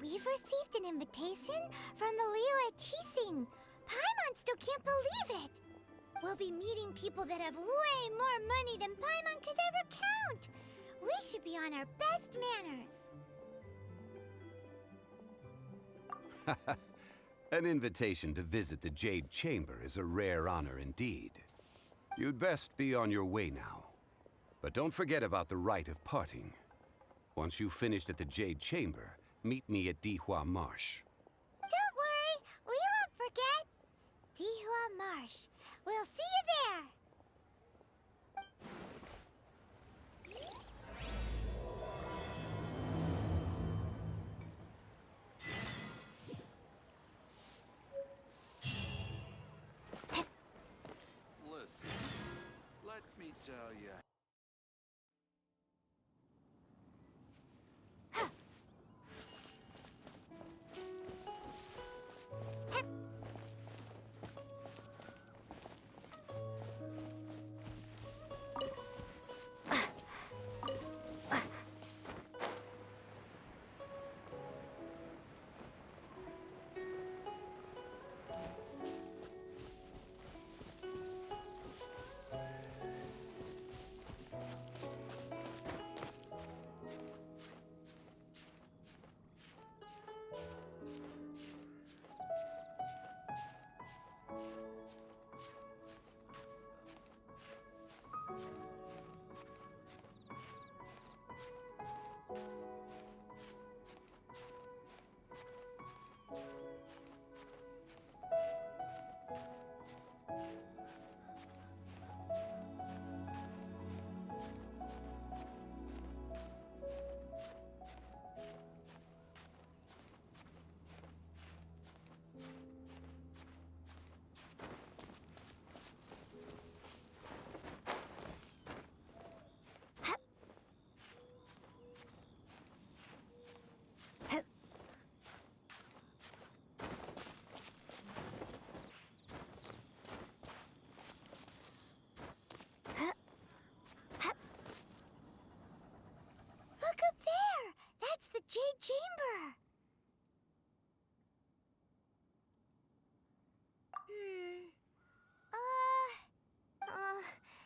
we've received an invitation from the Liyue Archon. Paimon still can't believe it. We'll be meeting people that have way more money than Paimon could ever count. We should be on our best manners. An invitation to visit the Jade Chamber is a rare honor indeed. You'd best be on your way now. But don't forget about the rite of parting. Once you've finished at the Jade Chamber, meet me at Dihua Marsh. Don't worry, we won't forget. Dihua Marsh. We'll see you there. Listen, let me tell you. Look up there! That's the Jade Chamber!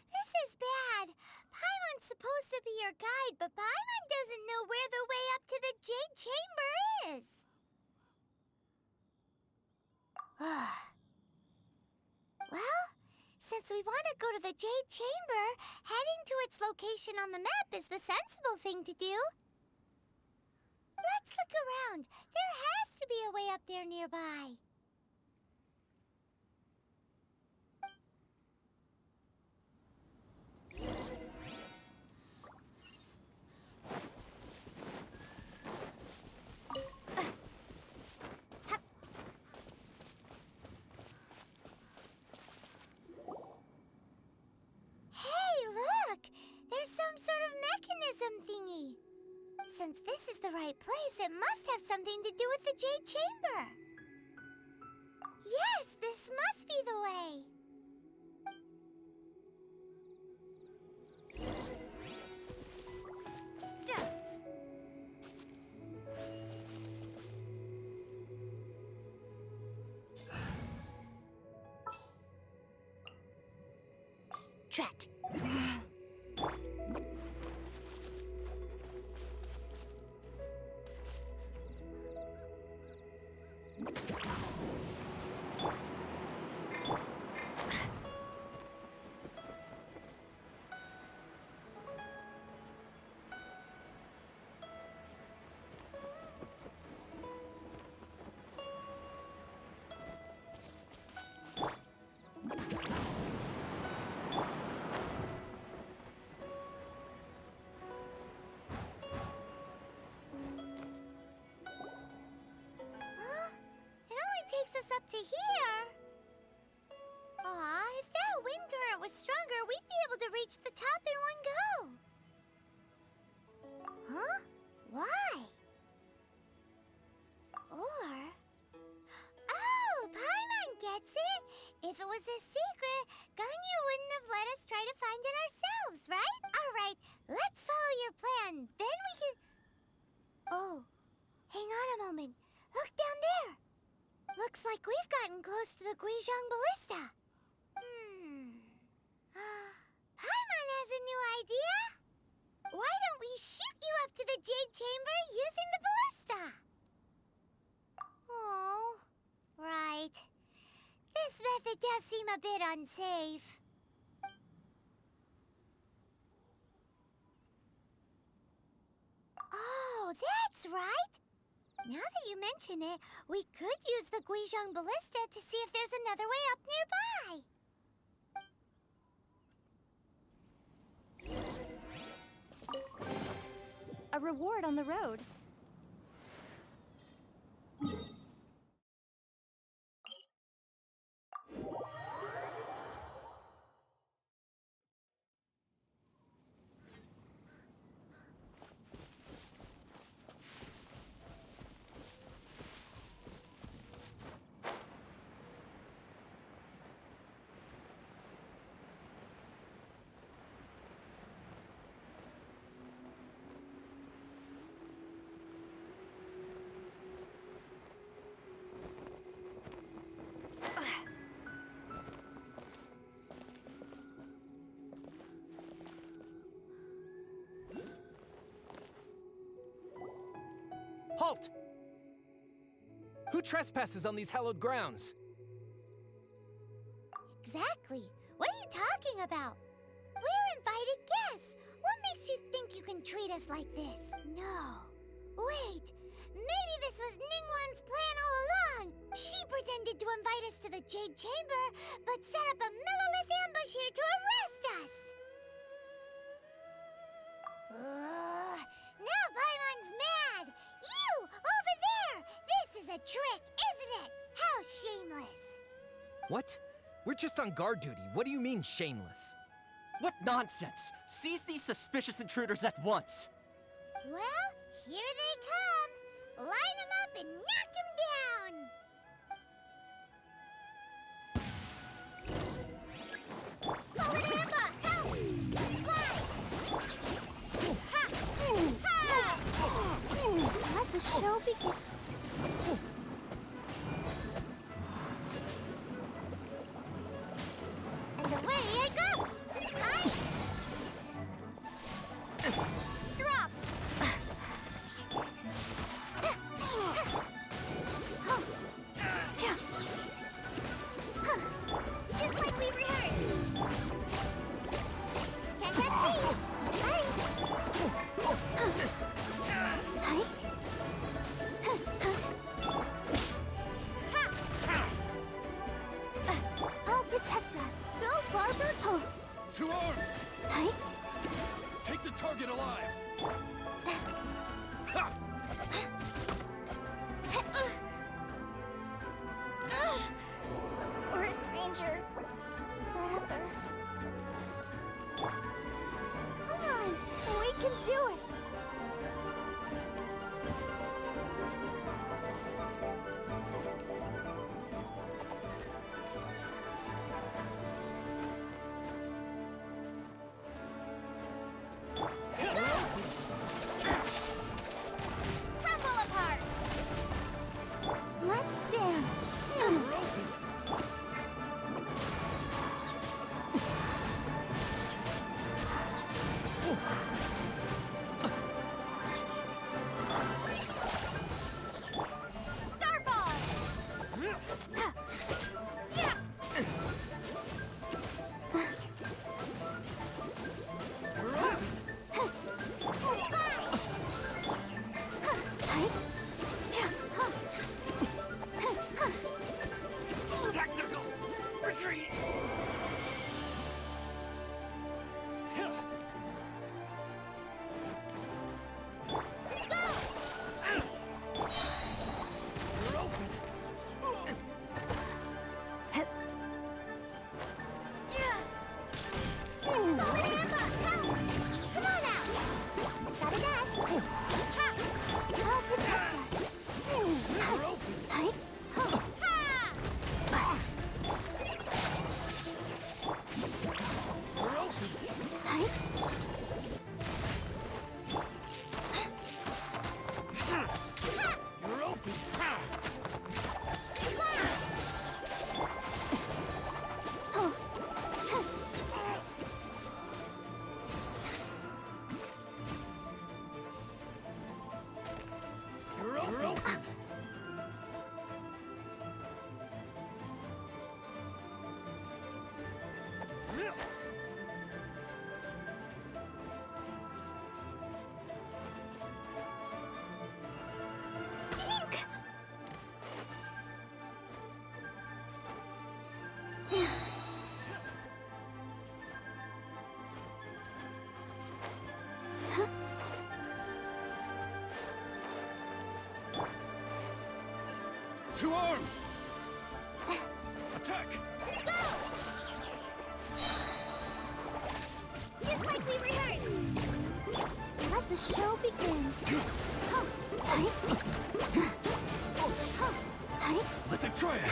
This is bad. Paimon's supposed to be your guide, but Paimon doesn't know where the way up to the Jade Chamber is. Well, since we want to go to the Jade Chamber, heading to its location on the map is the sensible thing to do. Let's look around. There has to be a way up there nearby. There's some sort of mechanism thingy. Since this is the right place, it must have something to do with the Jade Chamber. Yes, this must be the way. Drat. Up to here. Aw, if that wind current was stronger, we'd be able to reach the top in one go. Huh? Why? Or... Oh, Paimon gets it. If it was a secret, Ganyu wouldn't have let us try to find it ourselves, right? All right, let's follow your plan. Then we can... Oh. Hang on a moment. Look down there. Looks like we've gotten close to the Guizhong Ballista. Paimon has a new idea. Why don't we shoot you up to the Jade Chamber using the ballista? Oh, right. This method does seem a bit unsafe. Oh, that's right. Now that you mention it, we could use the Guizhong Ballista to see if there's another way up nearby. A reward on the road. Halt! Who trespasses on these hallowed grounds? Exactly. What are you talking about? We're invited guests. What makes you think you can treat us like this? No. Wait. Maybe this was Ningguang's plan all along. She pretended to invite us to the Jade Chamber, but set up a Millilith ambush here to arrest us. Now Paimon's mad. You, over there. This is a trick, isn't it? How shameless. What? We're just on guard duty. What do you mean, shameless? What nonsense! Seize these suspicious intruders at once! Well, here they come. Line them up and knock them down. Call it Amber! Help! Fly! Ha! Ha! Let the show begin. And away I go! Hi! Drop! Just like we rehearsed! Can't catch me! Hi! Hi! I'll protect us. Go, Barber! Oh. To arms! Hi! Take the target alive! Ha! We're a stranger. Forever. Come on, we can do it. Crumble apart. Let's dance. Starball! Yeah! Tactical! Retreat! You're open! Come on out! Gotta dash! Ha! I'll protect us! You're open! Hi! Ha! To arms! Attack! Just like we rehearsed. Let the show begin. Lithic Triad!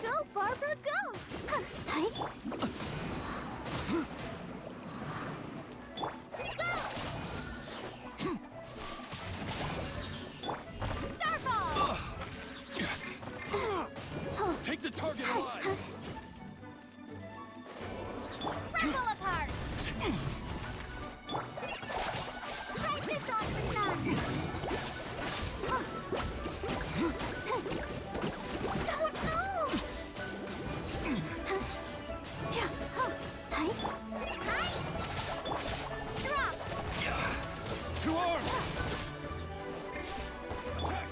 Go, Barbara, go! Starfall! Take the target alive! Crumble apart! Break this off the sun! Drop! To arms! Attack!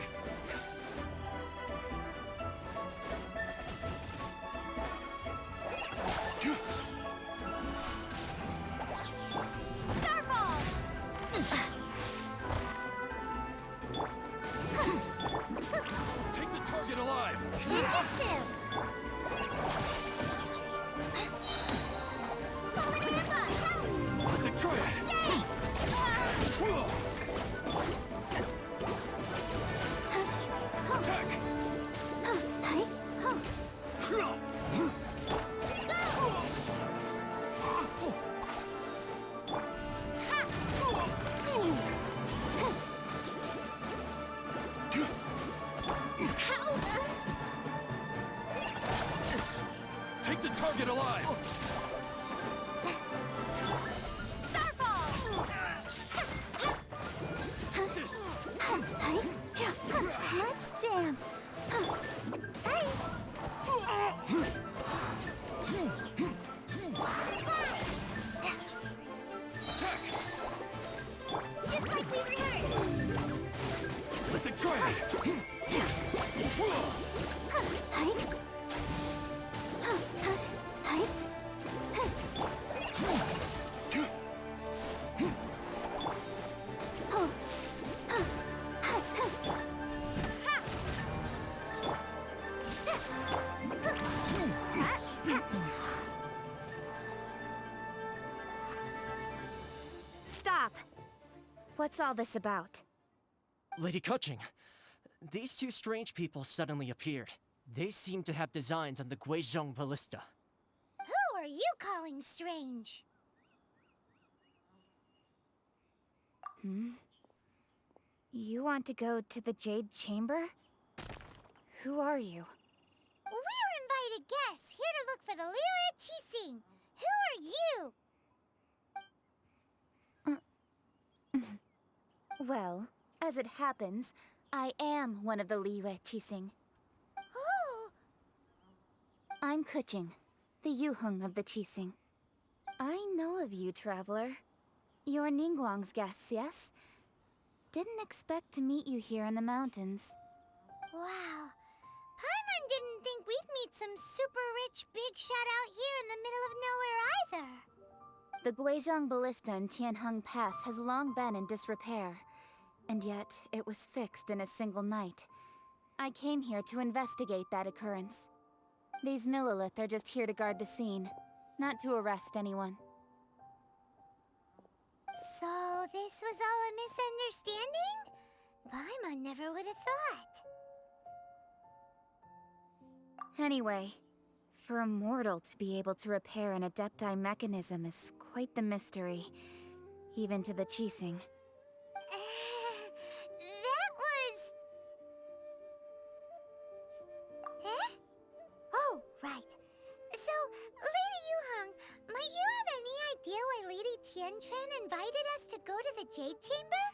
Starfall! Take the target alive! Jujutsu! Fallen Hammer, help! Lithic Triad! Shake! Attack! Take the target alive! Starfall! This! Let's dance. Attack! Just like we rehearsed. Lithic Triad! Stop! What's all this about? Lady Kuching, these two strange people suddenly appeared. They seem to have designs on the Guizhong Ballista. Who are you calling strange? You want to go to the Jade Chamber? Who are you? We're invited guests here to look for the Liyue Archon. Who are you? Well, as it happens, I am one of the Liyue Archon. Oh, I'm Kuching, the Yuheng of the Qixing. I know of you, traveler. You're Ningguang's guests, yes? Didn't expect to meet you here in the mountains. wow. Paimon didn't think we'd meet some super rich big shot out here in the middle of nowhere either. The Guizhong Ballista in Tianheng Pass has long been in disrepair, and yet it was fixed in a single night. I came here to investigate that occurrence. These Millilith are just here to guard the scene, not to arrest anyone. So this was all a misunderstanding? Paimon never would have thought. Anyway, for a mortal to be able to repair an Adepti mechanism is quite the mystery, even to the Qixing. That was... Eh? Oh, right. So, Lady Yuheng, might you have any idea why Lady Tianquan invited us to go to the Jade Chamber?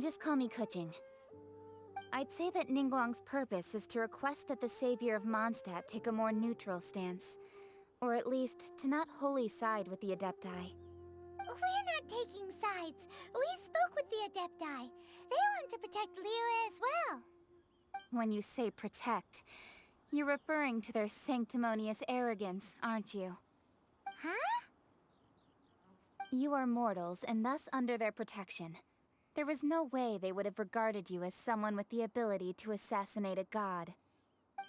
Just call me Kuching. I'd say that Ningguang's purpose is to request that the savior of Mondstadt take a more neutral stance. Or at least, to not wholly side with the Adepti. We're not taking sides. We spoke with the Adepti. They want to protect Liyue as well. When you say protect, you're referring to their sanctimonious arrogance, aren't you? Huh? You are mortals, and thus under their protection. There was no way they would have regarded you as someone with the ability to assassinate a god.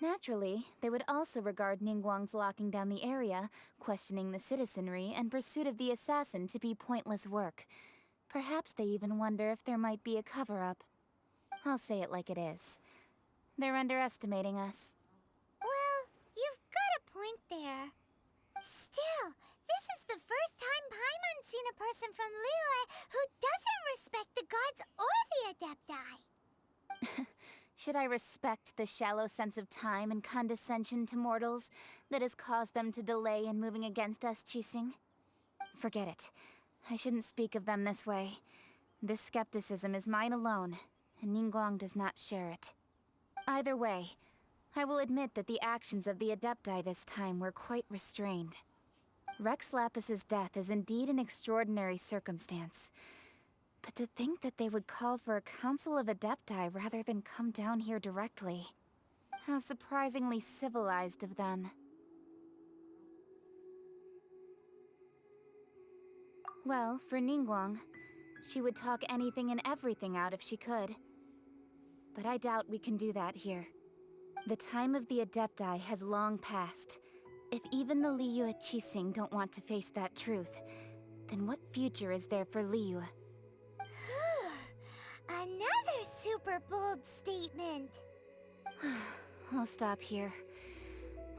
Naturally, they would also regard Ningguang's locking down the area, questioning the citizenry, and pursuit of the assassin to be pointless work. Perhaps they even wonder if there might be a cover-up. I'll say it like it is. They're underestimating us. Well, you've got a point there. Still, this is the first time Paimon's seen a person from Liyue who doesn't respect the gods or the Adepti. Should I respect the shallow sense of time and condescension to mortals that has caused them to delay in moving against us, Qixing? Forget it. I shouldn't speak of them this way. This skepticism is mine alone, and Ningguang does not share it. Either way, I will admit that the actions of the Adepti this time were quite restrained. Rex Lapis's death is indeed an extraordinary circumstance. But to think that they would call for a council of Adepti rather than come down here directly. How surprisingly civilized of them. Well, for Ningguang, she would talk anything and everything out if she could. But I doubt we can do that here. The time of the Adepti has long passed. If even the Liyue Qixing don't want to face that truth, then what future is there for Liyue? Another super bold statement. I'll stop here.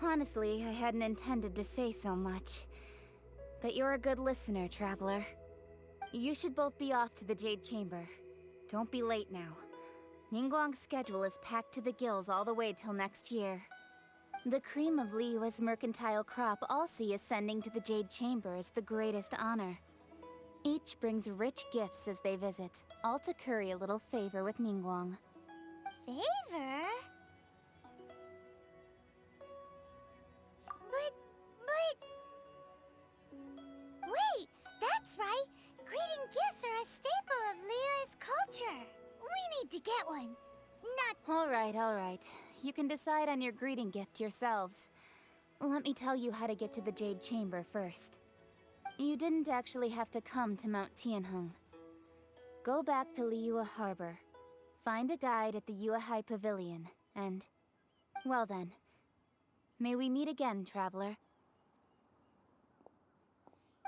Honestly, I hadn't intended to say so much. But you're a good listener, Traveler. You should both be off to the Jade Chamber. Don't be late now. Ningguang's schedule is packed to the gills all the way till next year. The cream of Liyue's mercantile crop all see ascending to the Jade Chamber as the greatest honor. Each brings rich gifts as they visit, all to curry a little favor with Ningguang. Favor? But... Wait, that's right! Greeting gifts are a staple of Liyue's culture! We need to get one! Not... All right. You can decide on your greeting gift yourselves. Let me tell you how to get to the Jade Chamber first. You didn't actually have to come to Mount Tianheng. Go back to Liyue Harbor. Find a guide at the Yuehai Pavilion, and... well then. May we meet again, Traveler.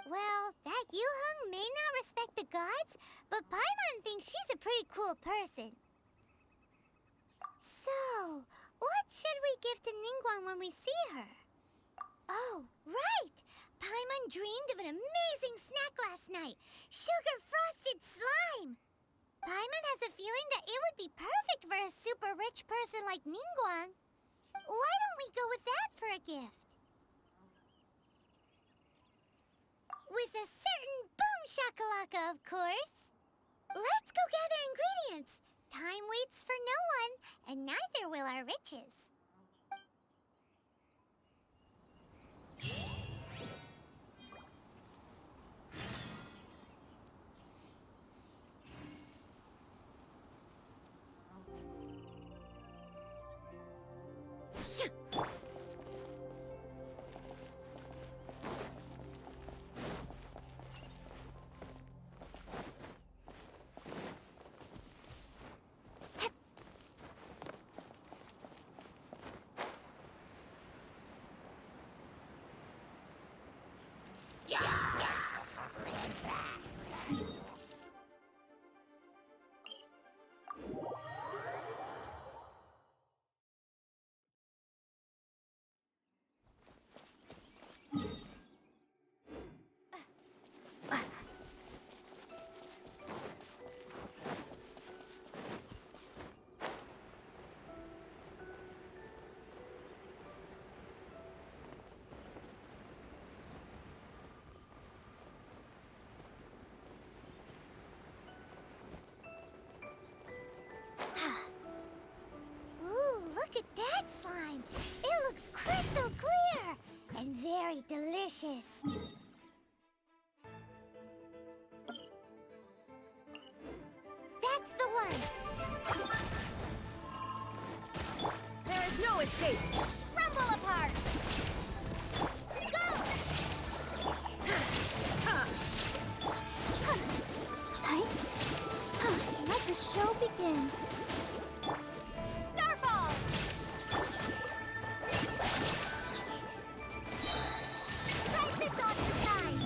Well, that Yuheng may not respect the gods, but Paimon thinks she's a pretty cool person. So, what should we give to Ningguang when we see her? Oh, right! Paimon dreamed of an amazing snack last night! Sugar-frosted slime! Paimon has a feeling that it would be perfect for a super rich person like Ningguang. Why don't we go with that for a gift? With a certain boom shakalaka, of course! Let's go gather ingredients! Time waits for no one, and neither will our riches. Ooh, look at that slime! It looks crystal clear! And very delicious! That's the one! There is no escape! Crumble apart! Go! the show begin. Starfall! Right this off the side!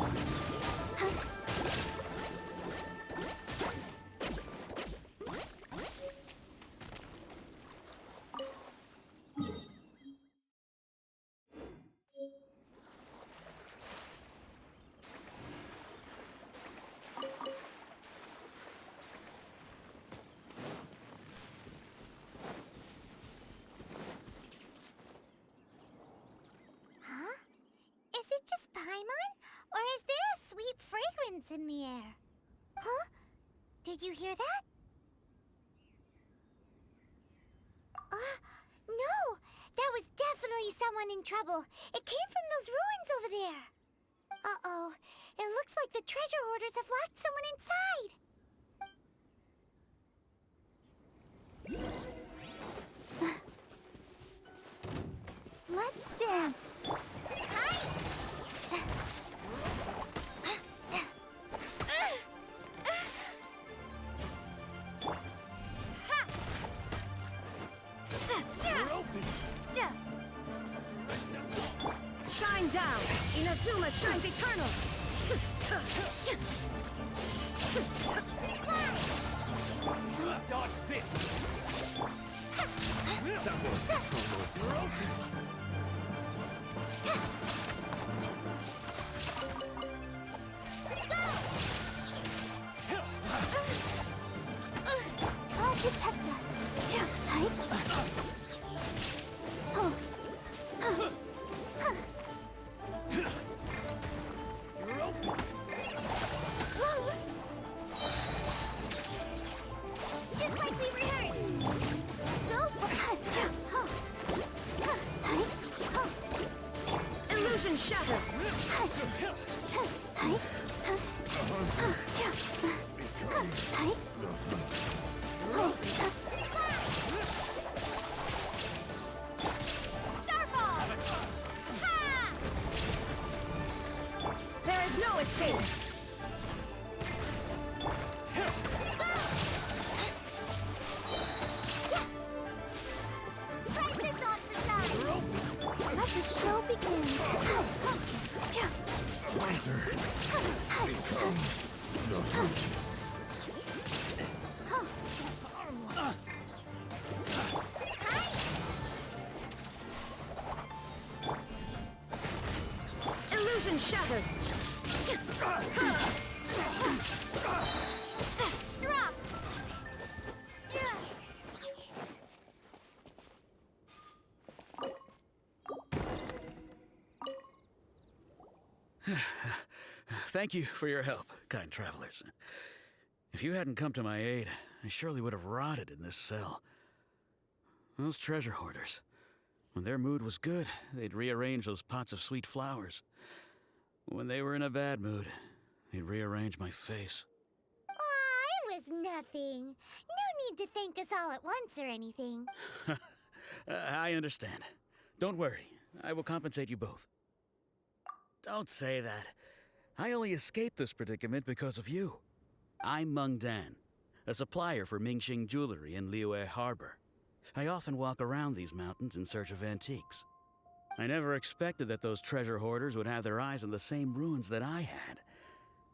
Is it just Paimon? Or is there a sweet fragrance in the air? Huh? Did you hear that? No! That was definitely someone in trouble. It came from those ruins over there. Uh-oh. It looks like the treasure hoarders have locked someone inside. Let's dance. Shine down! Inazuma shines eternal! Dodge this! That was broken! God protect us. You're open! Just like we rehearsed. Go for Illusion shattered! Starfall! Ha! There is no escape! Right this off the side. Let the show begin. Winter becomes the future. Illusion shattered! Drop. Thank you for your help, kind travelers. If you hadn't come to my aid, I surely would have rotted in this cell. Those treasure hoarders. When their mood was good, they'd rearrange those pots of sweet flowers. When they were in a bad mood, they'd rearrange my face. Aw, it was nothing. No need to thank us all at once or anything. I understand. Don't worry. I will compensate you both. Don't say that. I only escaped this predicament because of you. I'm Meng Dan, a supplier for Mingxing jewelry in Liyue Harbor. I often walk around these mountains in search of antiques. I never expected that those treasure hoarders would have their eyes on the same ruins that I had.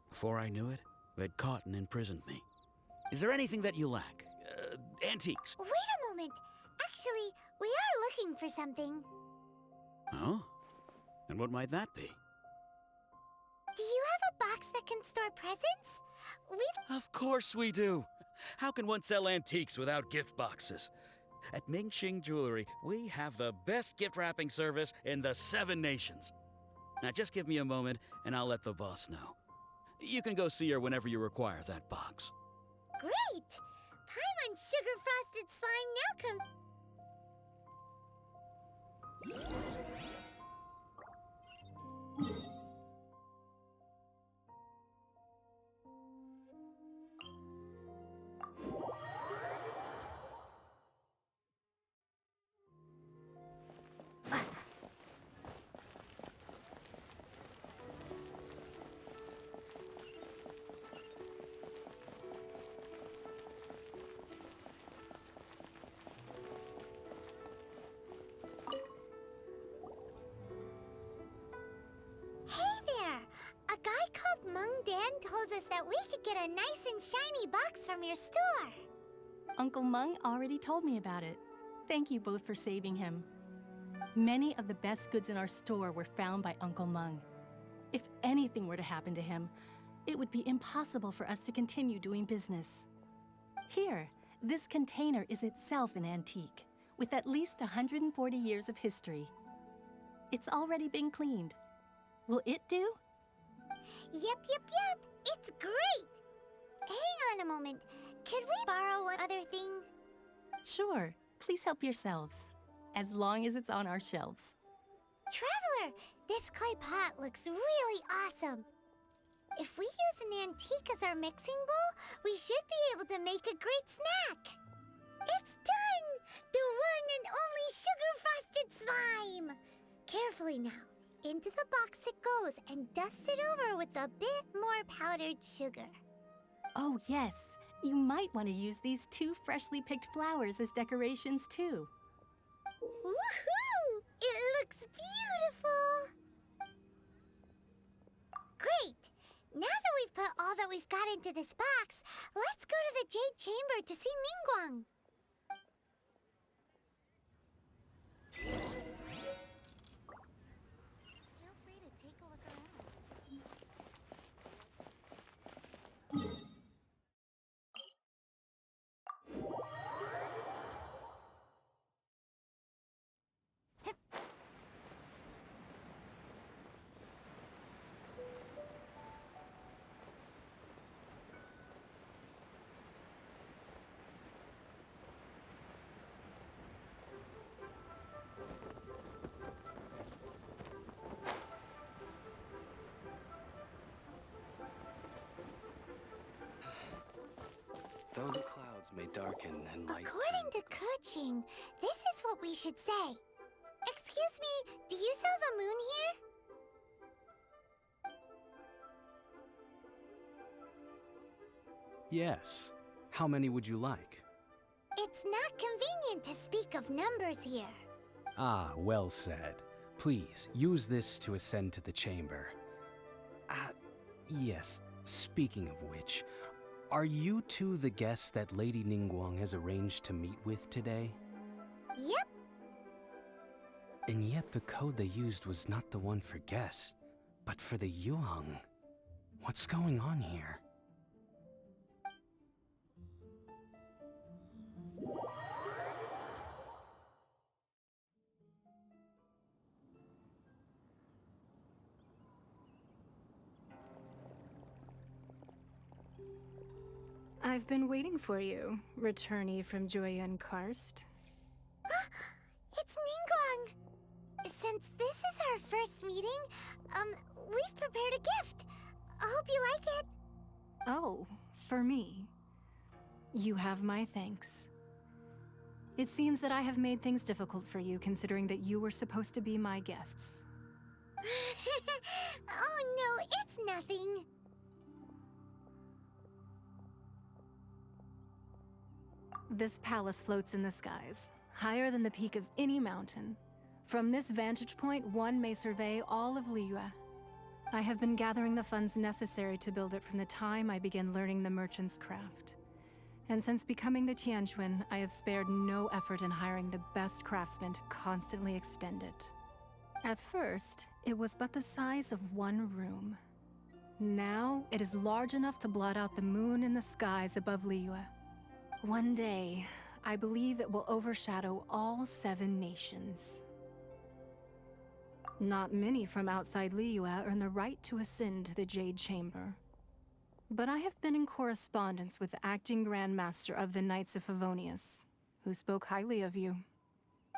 Before I knew it, they'd caught and imprisoned me. Is there anything that you lack? Antiques? Wait a moment. Actually, we are looking for something. Oh? And what might that be? Do you have a box that can store presents? Of course we do. How can one sell antiques without gift boxes? At Mingxing Jewelry, we have the best gift wrapping service in the 7 nations. Now just give me a moment and I'll let the boss know. You can go see her whenever you require that box. Great! Paimon Sugar Frosted Slime now told us that we could get a nice and shiny box from your store. Uncle Mung already told me about it. Thank you both for saving him. Many of the best goods in our store were found by Uncle Mung. If anything were to happen to him, it would be impossible for us to continue doing business. Here, this container is itself an antique, with at least 140 years of history. It's already been cleaned. Will it do? Yep. It's great! Hang on a moment. Could we borrow one other thing? Sure, please help yourselves, as long as it's on our shelves. Traveler, this clay pot looks really awesome. If we use an antique as our mixing bowl, we should be able to make a great snack. It's done! The one and only sugar-frosted slime! Carefully now. Into the box it goes and dust it over with a bit more powdered sugar. Oh yes, you might want to use these 2 freshly picked flowers as decorations too. Woohoo! It looks beautiful! Great! Now that we've put all that we've got into this box, let's go to the Jade Chamber to see Ningguang. Feel free to take a look around. Though the clouds may darken and light According to Kuching, this is what we should say. Excuse me, do you sell the moon here? Yes. How many would you like? It's not convenient to speak of numbers here. Ah, well said. Please, use this to ascend to the chamber. Yes, speaking of which, are you two the guests that Lady Ningguang has arranged to meet with today? Yep. And yet the code they used was not the one for guests, but for the Yuheng. What's going on here? I've been waiting for you, returnee from Jueyun Karst. It's Ningguang! Since this is our first meeting, we've prepared a gift. I hope you like it. Oh, for me. You have my thanks. It seems that I have made things difficult for you, considering that you were supposed to be my guests. Oh no, it's nothing. This palace floats in the skies, higher than the peak of any mountain. From this vantage point, one may survey all of Liyue. I have been gathering the funds necessary to build it from the time I began learning the merchant's craft. And since becoming the Tianquan, I have spared no effort in hiring the best craftsmen to constantly extend it. At first, it was but the size of one room. Now, it is large enough to blot out the moon in the skies above Liyue. One day, I believe it will overshadow all 7 nations. Not many from outside Liyue earn the right to ascend to the Jade Chamber. But I have been in correspondence with the acting Grand Master of the Knights of Favonius, who spoke highly of you.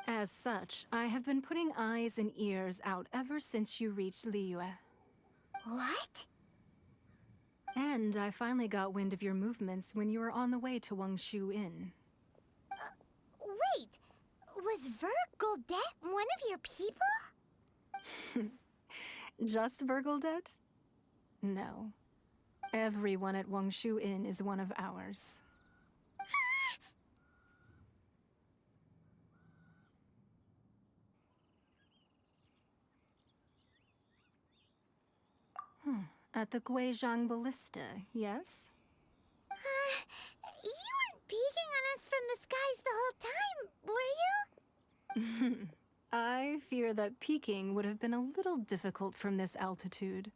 As such, I have been putting eyes and ears out ever since you reached Liyue. What? And I finally got wind of your movements when you were on the way to Wangshu Inn. Wait, was Vergoldet one of your people? Just Vergoldet? No. Everyone at Wangshu Inn is one of ours. At the Guizhong Ballista, yes? You weren't peeking on us from the skies the whole time, were you? I fear that peeking would have been a little difficult from this altitude.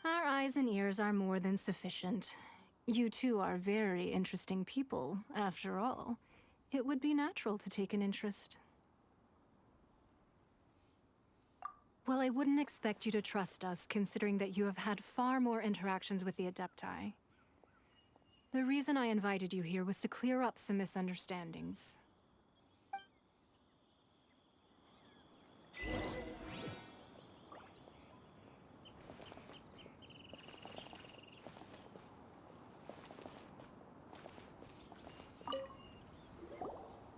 Our eyes and ears are more than sufficient. You two are very interesting people, after all. It would be natural to take an interest. Well, I wouldn't expect you to trust us, considering that you have had far more interactions with the Adepti. The reason I invited you here was to clear up some misunderstandings.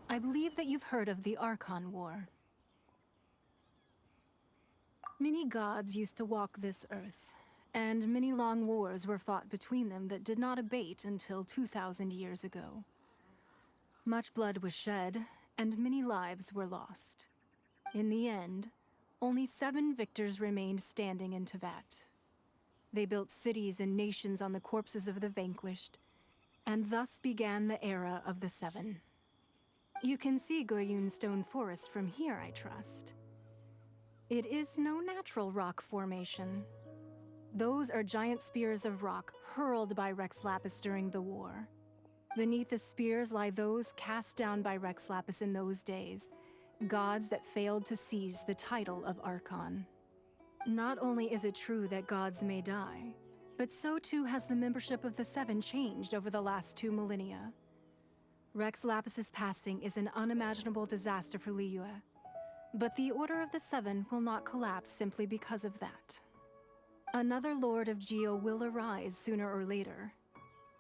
I believe that you've heard of the Archon War. Many gods used to walk this earth, and many long wars were fought between them that did not abate until 2,000 years ago. Much blood was shed, and many lives were lost. In the end, only 7 victors remained standing in Tevat. They built cities and nations on the corpses of the vanquished, and thus began the era of the 7. You can see Goyun Stone Forest from here, I trust. It is no natural rock formation. Those are giant spears of rock hurled by Rex Lapis during the war. Beneath the spears lie those cast down by Rex Lapis in those days, gods that failed to seize the title of Archon. Not only is it true that gods may die, but so too has the membership of the 7 changed over the last 2 millennia. Rex Lapis's passing is an unimaginable disaster for Liyue, but the Order of the 7 will not collapse simply because of that. Another Lord of Geo will arise sooner or later.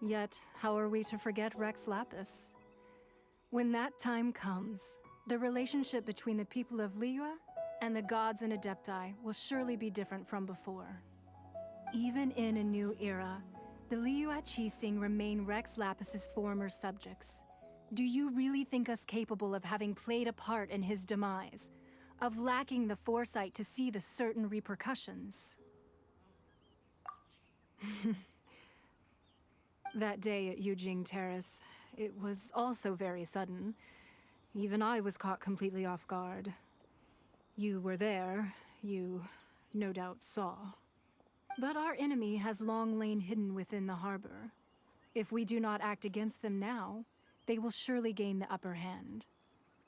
Yet, how are we to forget Rex Lapis? When that time comes, the relationship between the people of Liyue and the gods and Adepti will surely be different from before. Even in a new era, the Liyue Qixing remain Rex Lapis's former subjects. Do you really think us capable of having played a part in his demise? Of lacking the foresight to see the certain repercussions? That day at Yujing Terrace, it was also very sudden. Even I was caught completely off guard. You were there, you no doubt saw. But our enemy has long lain hidden within the harbor. If we do not act against them now, they will surely gain the upper hand.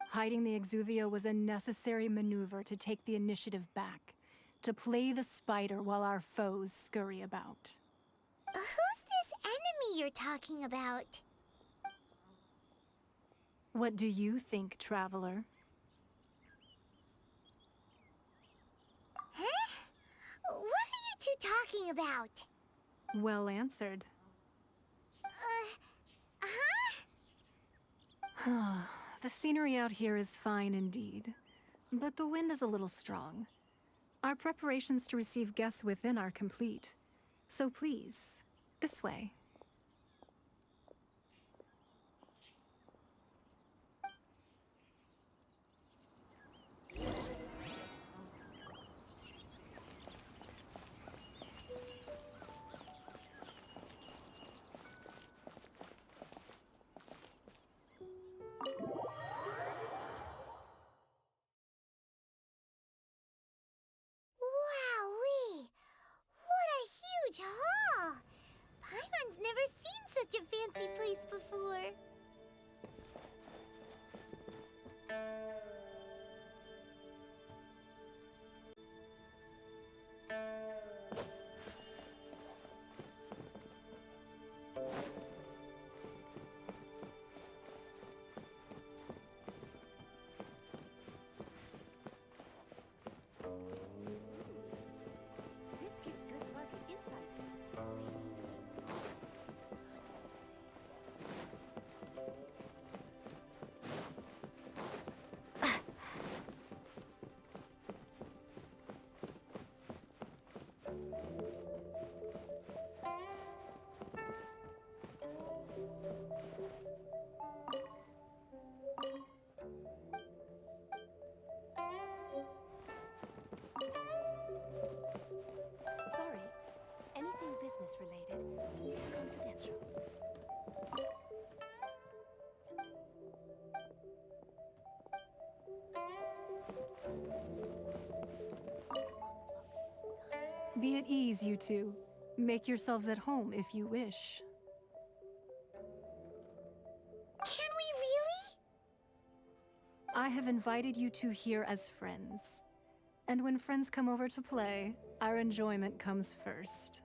Hiding the Exuvia was a necessary maneuver to take the initiative back, to play the spider while our foes scurry about. Who's this enemy you're talking about? What do you think, traveler? Huh? What are you two talking about? Well answered. Huh? The scenery out here is fine indeed, but the wind is a little strong. Our preparations to receive guests within are complete, so please, this way. Wowee! What a huge haul! Paimon's business related is confidential. Be at ease, you two. Make yourselves at home if you wish. Can we really? I have invited you two here as friends. And when friends come over to play, our enjoyment comes first.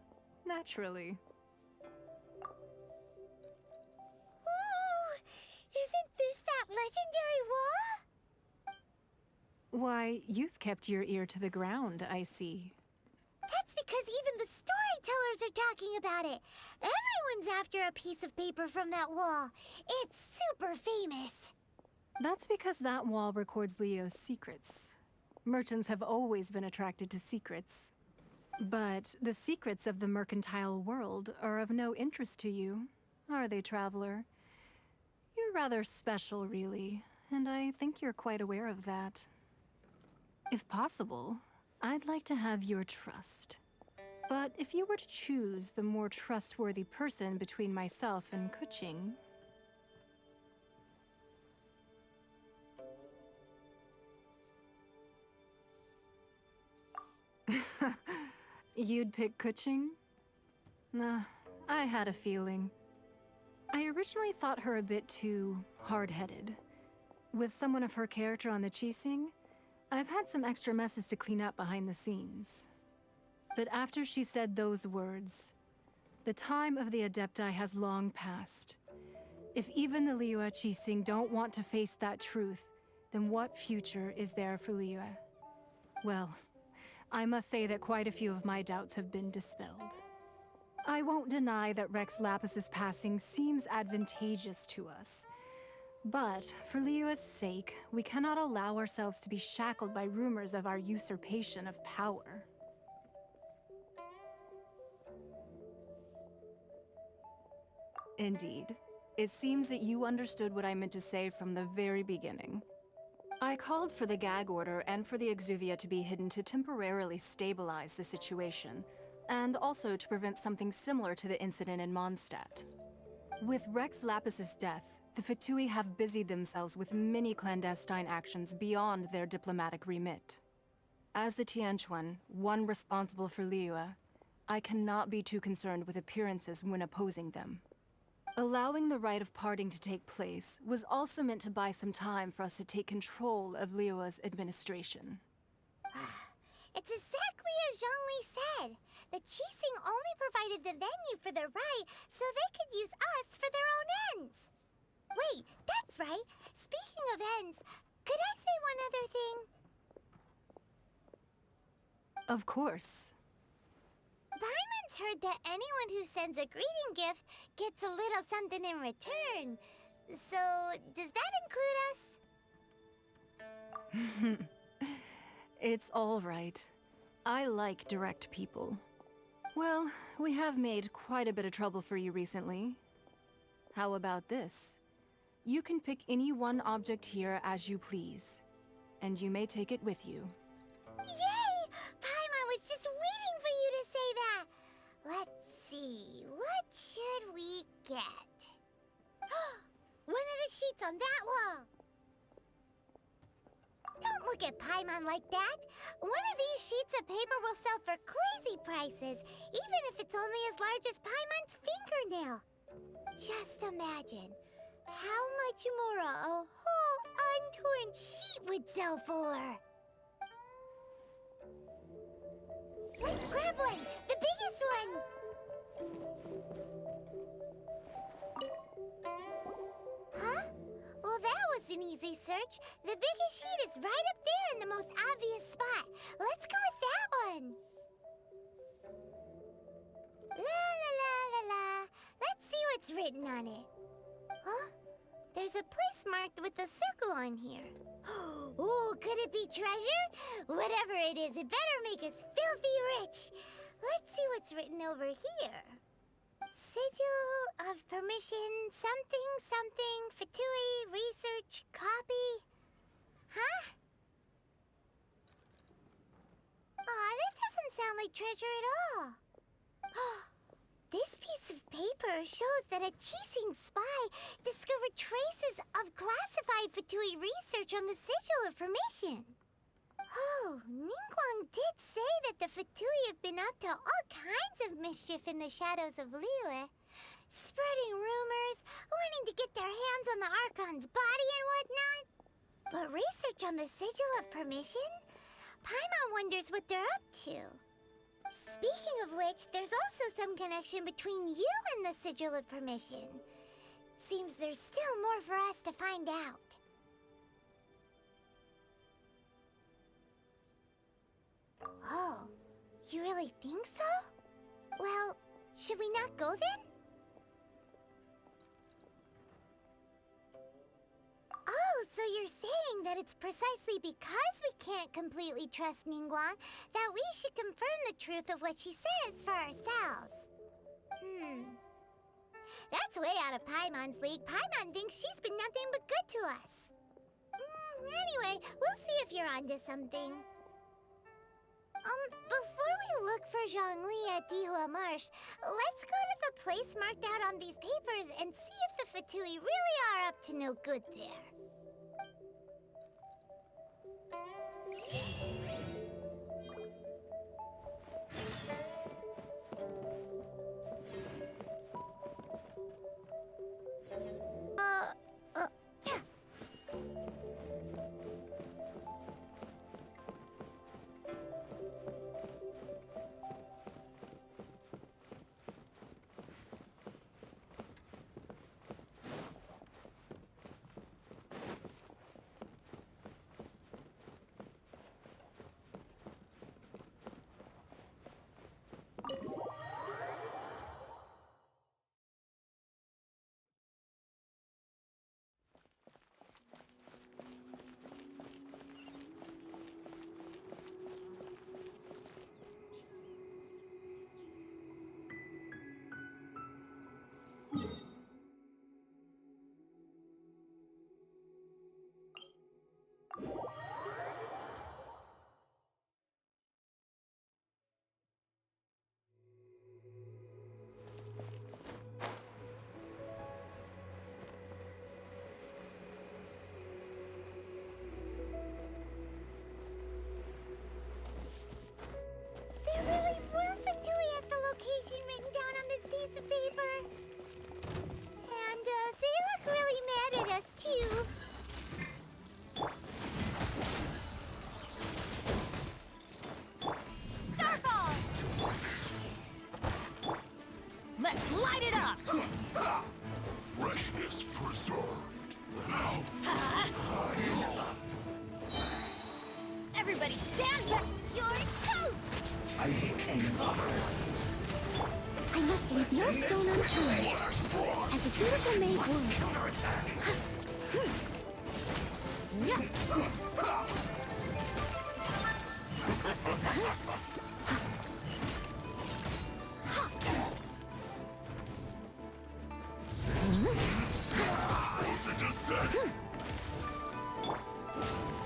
Naturally. Ooh! Isn't this that legendary wall? Why, you've kept your ear to the ground, I see. That's because even the storytellers are talking about it. Everyone's after a piece of paper from that wall. It's super famous. That's because that wall records Liyue's secrets. Merchants have always been attracted to secrets. But the secrets of the mercantile world are of no interest to you, are they, traveler? You're rather special, really, and I think you're quite aware of that. If possible, I'd like to have your trust. But if you were to choose the more trustworthy person between myself and Keqing... You'd pick Keqing? Nah, I had a feeling. I originally thought her a bit too hard-headed. With someone of her character on the Qixing, I've had some extra messes to clean up behind the scenes. But after she said those words, the time of the Adepti has long passed. If even the Liyue Qixing don't want to face that truth, then what future is there for Liyue? Well, I must say that quite a few of my doubts have been dispelled. I won't deny that Rex Lapis's passing seems advantageous to us. But for Liyue's sake, we cannot allow ourselves to be shackled by rumors of our usurpation of power. Indeed. It seems that you understood what I meant to say from the very beginning. I called for the gag order and for the Exuvia to be hidden to temporarily stabilize the situation, and also to prevent something similar to the incident in Mondstadt. With Rex Lapis's death, the Fatui have busied themselves with many clandestine actions beyond their diplomatic remit. As the Tianquan, one responsible for Liyue, I cannot be too concerned with appearances when opposing them. Allowing the rite of parting to take place was also meant to buy some time for us to take control of Liyue's administration. It's exactly as Zhongli said. The Qixing only provided the venue for their rite so they could use us for their own ends. Wait, that's right. Speaking of ends, could I say one other thing? Of course. Paimon's heard that anyone who sends a greeting gift gets a little something in return. So, does that include us? It's all right. I like direct people. Well, we have made quite a bit of trouble for you recently. How about this? You can pick any one object here as you please, and you may take it with you. Yay! Paimon was just waiting for you to say that! Let's see, what should we get? One of the sheets on that wall! Don't look at Paimon like that! One of these sheets of paper will sell for crazy prices, even if it's only as large as Paimon's fingernail. Just imagine how much more a whole untorn sheet would sell for. Let's grab one! The biggest one! Huh? Well, that was an easy search. The biggest sheet is right up there in the most obvious spot. Let's go with that one. La la la la la. Let's see what's written on it. Huh? There's a place marked with a circle on here. Oh, could it be treasure? Whatever it is, it better make us filthy rich. Let's see what's written over here. Sigil of permission, something, something, Fatui, research, copy. Huh? Aw, that doesn't sound like treasure at all. paper shows that a Qixing spy discovered traces of classified Fatui research on the Sigil of Permission. Oh, Ningguang did say that the Fatui have been up to all kinds of mischief in the shadows of Liyue. Spreading rumors, wanting to get their hands on the Archon's body and whatnot. But research on the Sigil of Permission? Paimon wonders what they're up to. Speaking of which, there's also some connection between you and the Sigil of Permission. Seems there's still more for us to find out. Oh, you really think so? Well, should we not go then? Oh, so you're saying that it's precisely because we can't completely trust Ningguang that we should confirm the truth of what she says for ourselves. That's way out of Paimon's league. Paimon thinks she's been nothing but good to us. Anyway, we'll see if you're onto something. Before we look for Zhongli at Dihua Marsh, let's go to the place marked out on these papers and see if the Fatui really are up to no good there. Written down on this piece of paper. And they look really mad at us too. Circle! Let's light it up! Freshness preserved. Now, Everybody stand back! You're toast! I cannot. I must leave no stone unturned, as a dutiful maid would. To descend.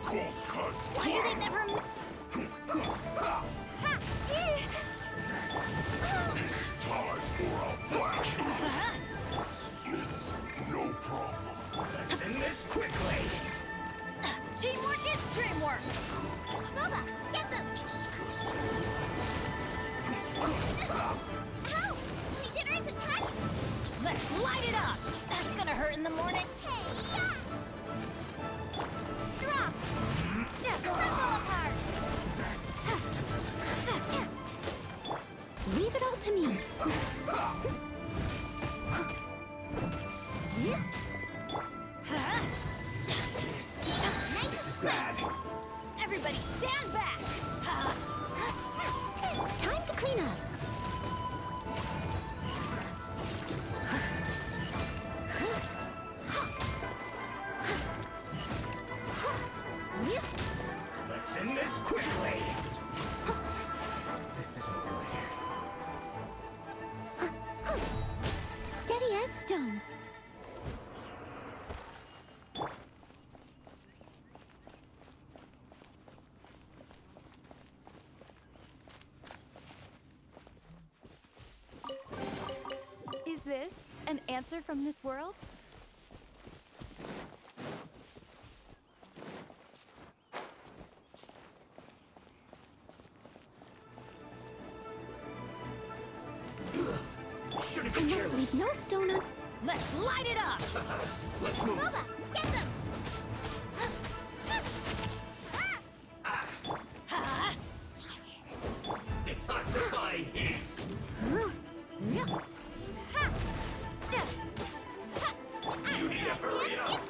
Cold cut. Why do they never... It's time for a flash. It's no problem. Let's end this quickly. Teamwork is dreamwork! Boba, get them! Help! My dinner is attacking! Let's light it up! That's gonna hurt in the morning. Hey, yeah! Drop! Crumble apart! Leave it all to me. Nice bad. Everybody stand back! Time to clean up. An answer from this world? Shouldn't I be must careless. leave no stone un... Let's light it up! Let's move. Boba, get them! Detoxifying heat. You need to hurry up.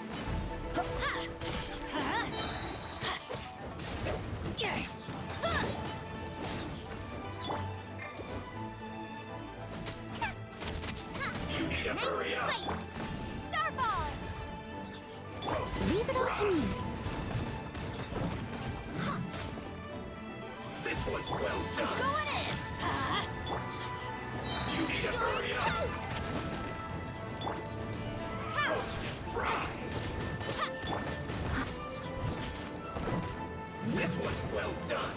You need to hurry up. Starball! Roast Leave it all to me. This was well done. Going in! You need to hurry up. Roast and fry. This was well done.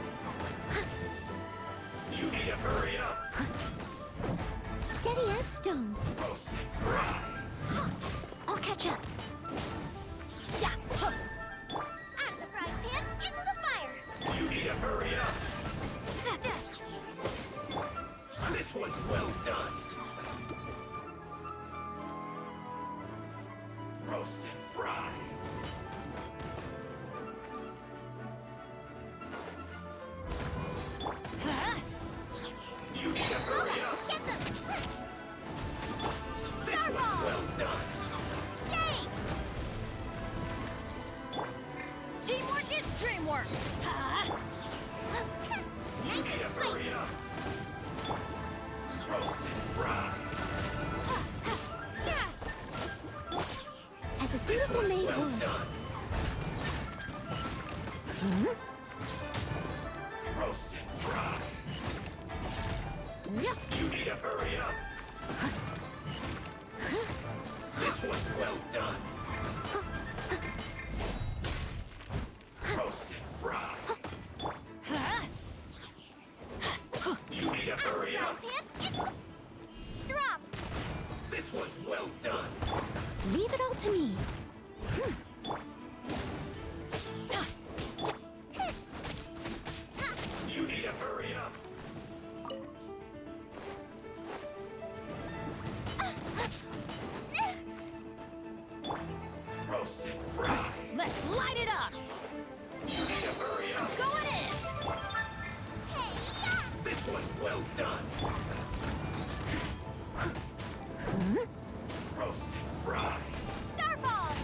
You need to hurry up. Steady as stone. Roast and fry. I'll catch up. Yeah. Out of the frying pan, into the fire. You need to hurry up. This was well done. Roast and fry. You need to hurry up. Get them! This was well done. Shake! Teamwork is dreamwork! You Nice need and to hurry spicy. up. Roast and fry. As a This dutiful was maid well would. done. Roast and fry. You need to hurry up. This was well done. Roast and fry. You need to hurry up. Drop! This was well done. Leave it all to me. You need to hurry up. Roast and fry. Let's light it up! You need to hurry up. Going in! This was well done. Roast and fry. Starball!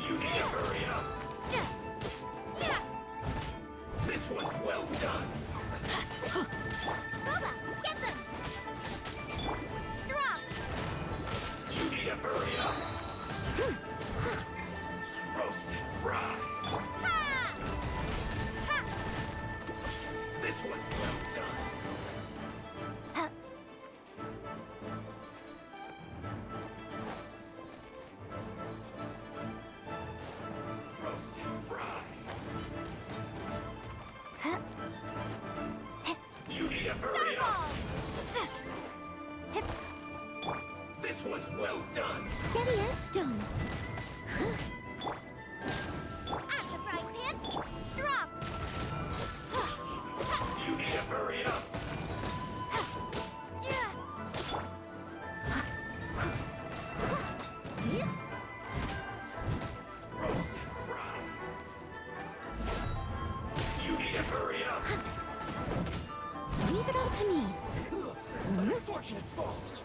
You need to hurry up. This was well done. Boba, get them! Drop! You need to hurry up. Roast and fry. Ha! Ha! This was well done. Roast and fry. You need to hurry up. Starball! This was well done. Steady as stone. Out of the frying pan, drop! You need to hurry up. Roast and fry. You need to hurry up. Leave it all to me. An unfortunate fault.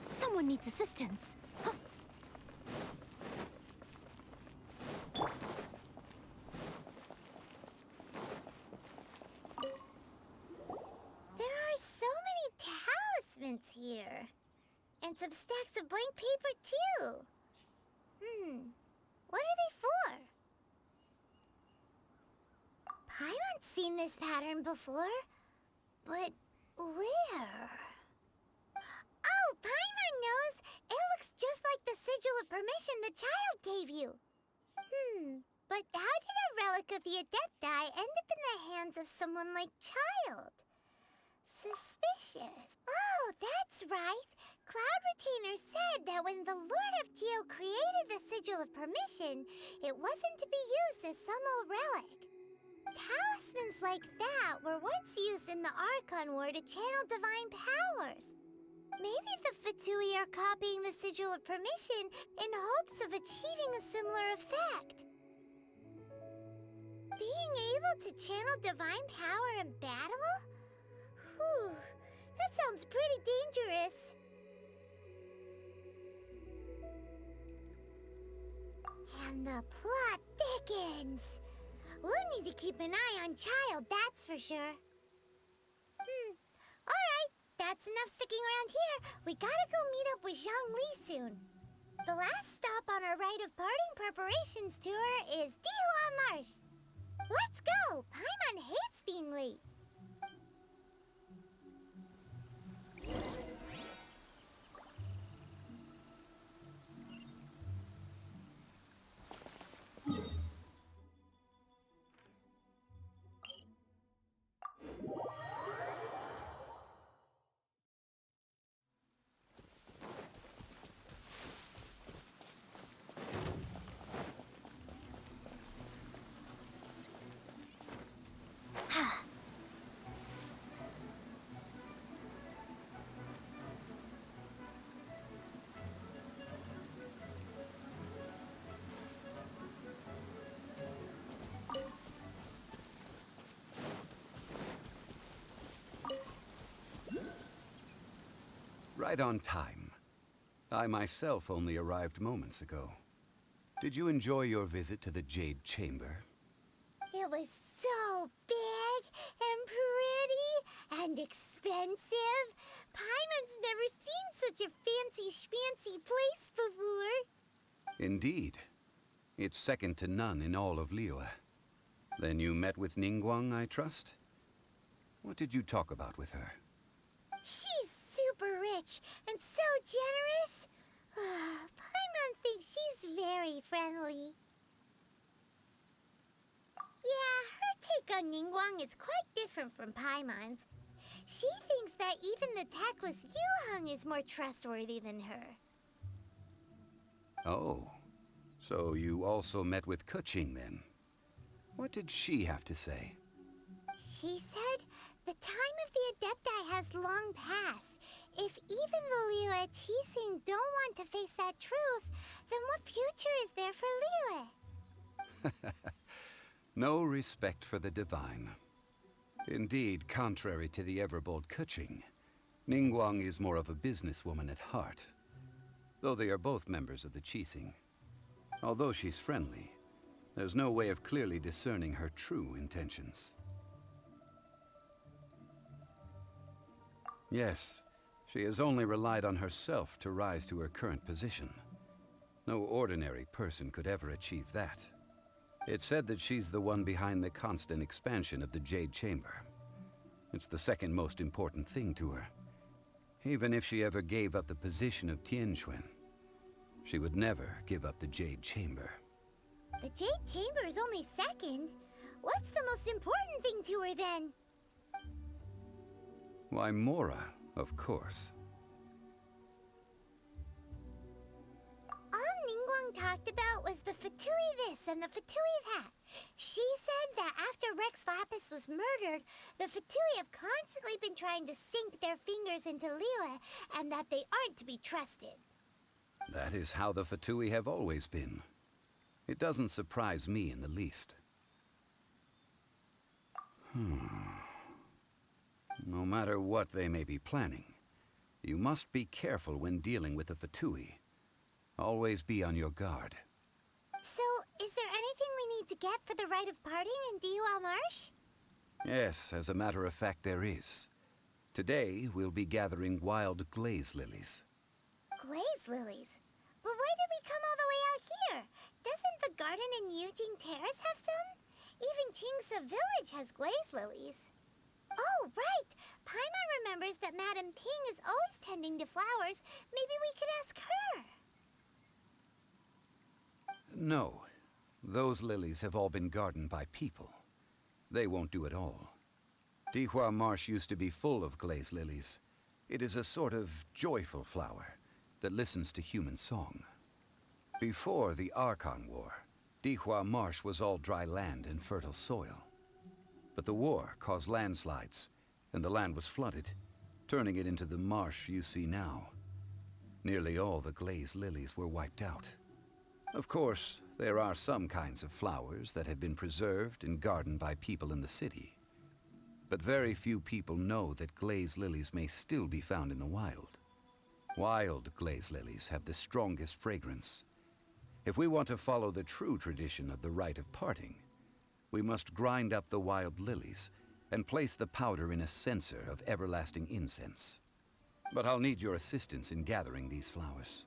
Someone needs assistance. There are so many talismans here. And some stacks of blank paper, too. What are they for? Paimon's seen this pattern before. But where? Oh, Paimon knows! It looks just like the sigil of permission the child gave you. But how did a relic of your death die end up in the hands of someone like Child? Suspicious. Oh, that's right. Cloud Retainer said that when the Lord of Geo created the Sigil of Permission, it wasn't to be used as some old relic. Talismans like that were once used in the Archon War to channel divine powers. Maybe the Fatui are copying the Sigil of Permission in hopes of achieving a similar effect. Being able to channel divine power in battle? Whew, that sounds pretty dangerous. And the plot thickens. We'll need to keep an eye on Child, that's for sure. Alright, that's enough sticking around here. We gotta go meet up with Zhongli soon. The last stop on our rite of parting preparations tour is Dihua Marsh. Let's go! Paimon hates being late. Right on time. I myself only arrived moments ago. Did you enjoy your visit to the Jade Chamber? It was so big and pretty and expensive. Paimon's never seen such a fancy schmancy place before. Indeed. It's second to none in all of Liyue. Then you met with Ningguang, I trust? What did you talk about with her? She's super rich and so generous. Paimon thinks she's very friendly. Yeah, her take on Ningguang is quite different from Paimon's. She thinks that even the tactless Yuheng is more trustworthy than her. Oh, so you also met with Keqing then? What did she have to say? She said the time of the Adepti has long passed. If even the Liyue Qixing don't want to face that truth, then what future is there for Liyue? No respect for the divine. Indeed, contrary to the ever-bold Keqing, Ningguang is more of a businesswoman at heart. Though they are both members of the Qixing. Although she's friendly, there's no way of clearly discerning her true intentions. Yes, she has only relied on herself to rise to her current position. No ordinary person could ever achieve that. It's said that she's the one behind the constant expansion of the Jade Chamber. It's the second most important thing to her. Even if she ever gave up the position of Tianquan, she would never give up the Jade Chamber. The Jade Chamber is only second. What's the most important thing to her then? Why, Mora, of course. All Ningguang talked about was the Fatui this and the Fatui that. She said that after Rex Lapis was murdered, the Fatui have constantly been trying to sink their fingers into Liyue, and that they aren't to be trusted. That is how the Fatui have always been. It doesn't surprise me in the least. No matter what they may be planning, you must be careful when dealing with the Fatui. Always be on your guard. So, is there anything we need to get for the rite of parting in Dihua Marsh? Yes, as a matter of fact, there is. Today, we'll be gathering wild glaze lilies. Glaze lilies? But why did we come all the way out here? Doesn't the garden in Yujing Terrace have some? Even Qingse Village has glaze lilies. Oh, right! Paimon remembers that Madame Ping is always tending to flowers. Maybe we could ask her. No. Those lilies have all been gardened by people. They won't do it all. Dihua Marsh used to be full of glaze lilies. It is a sort of joyful flower that listens to human song. Before the Archon War, Dihua Marsh was all dry land and fertile soil. But the war caused landslides, and the land was flooded, turning it into the marsh you see now. Nearly all the glaze lilies were wiped out. Of course, there are some kinds of flowers that have been preserved and gardened by people in the city. But very few people know that glaze lilies may still be found in the wild. Wild glaze lilies have the strongest fragrance. If we want to follow the true tradition of the rite of parting, we must grind up the wild lilies and place the powder in a censer of everlasting incense. But I'll need your assistance in gathering these flowers.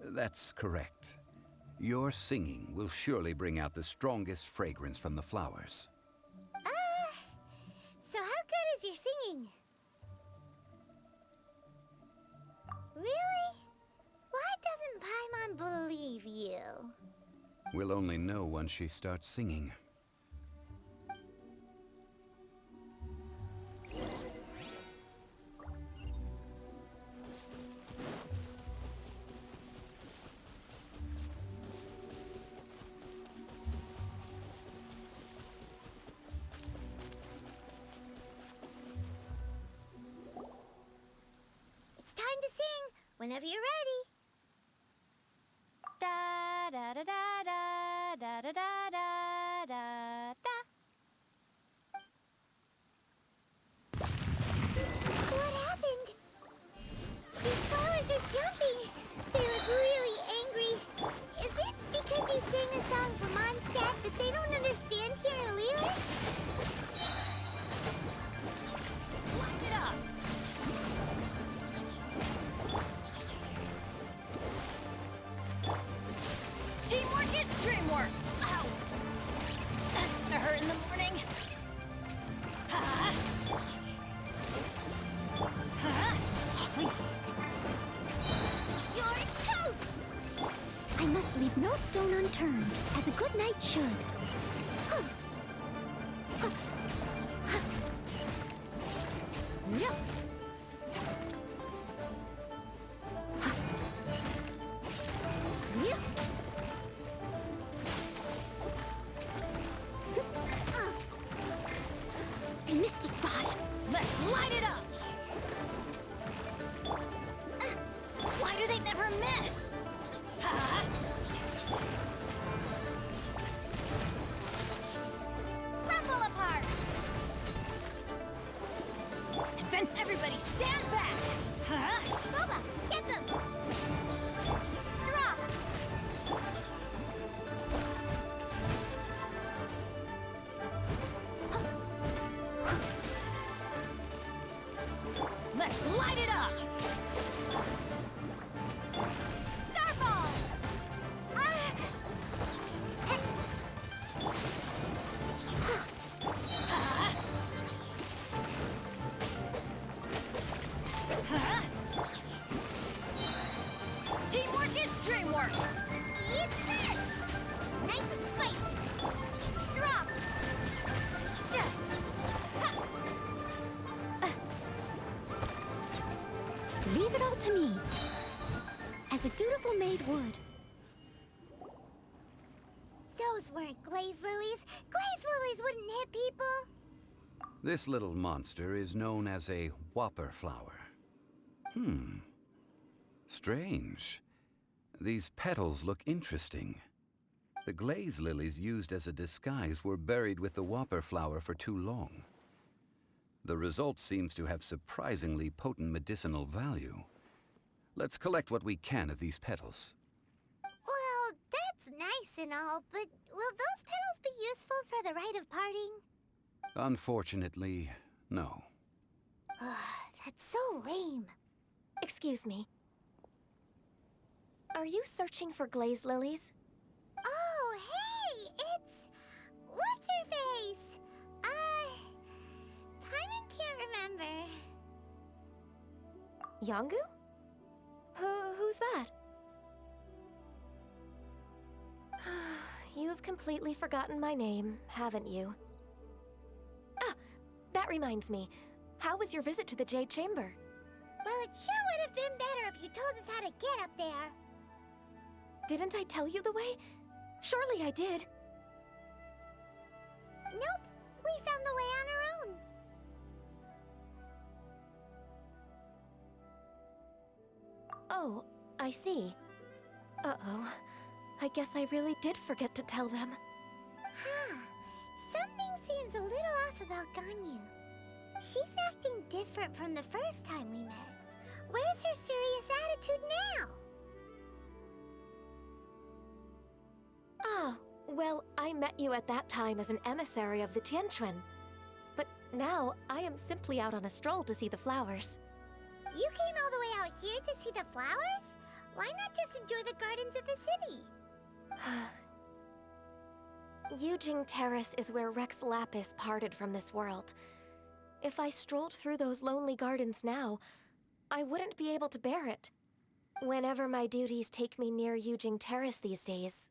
That's correct. Your singing will surely bring out the strongest fragrance from the flowers. So how good is your singing? Really? Why doesn't Paimon believe you? We'll only know once she starts singing. It's time to sing whenever you're ready. Da da da da da da da da da da da. What happened? These flowers are jumping. They look really angry. Is it because you sang a song for Mondstadt that they don't understand here in Liyue? Light it up. Teamwork is dreamwork. Ow. That's gonna hurt in the morning. Ha. Ha. You're toast! I must leave no stone unturned, as a good knight should. Yep. I missed a spot. Let's light it up. Why do they never miss? Ha. Crumble apart. And then everybody stand back. Huh? Boba, get them! Drop. Let's light it up. Starball. Teamwork is dreamwork. Eat this! Nice and spicy. Drop. Leave it all to me, as a dutiful maid would. Those weren't glaze lilies. Glaze lilies wouldn't hit people. This little monster is known as a whopper flower. Strange. These petals look interesting. The glaze lilies used as a disguise were buried with the whopper flower for too long. The result seems to have surprisingly potent medicinal value. Let's collect what we can of these petals. Well, that's nice and all, but will those petals be useful for the rite of parting? Unfortunately, no. That's so lame. Excuse me. Are you searching for glaze lilies? Oh, hey! It's... what's her face? Paimon can't remember. Yongu? Who's that? you've completely forgotten my name, haven't you? Ah, that reminds me. How was your visit to the Jade Chamber? Well, it sure would have been better if you told us how to get up there. Didn't I tell you the way? Surely I did. Nope, we found the way on our own. Oh, I see. Uh-oh. I guess I really did forget to tell them. Huh. Something seems a little off about Ganyu. She's acting different from the first time we met. Where's her serious attitude now? Ah, well, I met you at that time as an emissary of the Tianquan. But now, I am simply out on a stroll to see the flowers. You came all the way out here to see the flowers? Why not just enjoy the gardens of the city? Yujing Terrace is where Rex Lapis parted from this world. If I strolled through those lonely gardens now, I wouldn't be able to bear it. Whenever my duties take me near Yujing Terrace these days,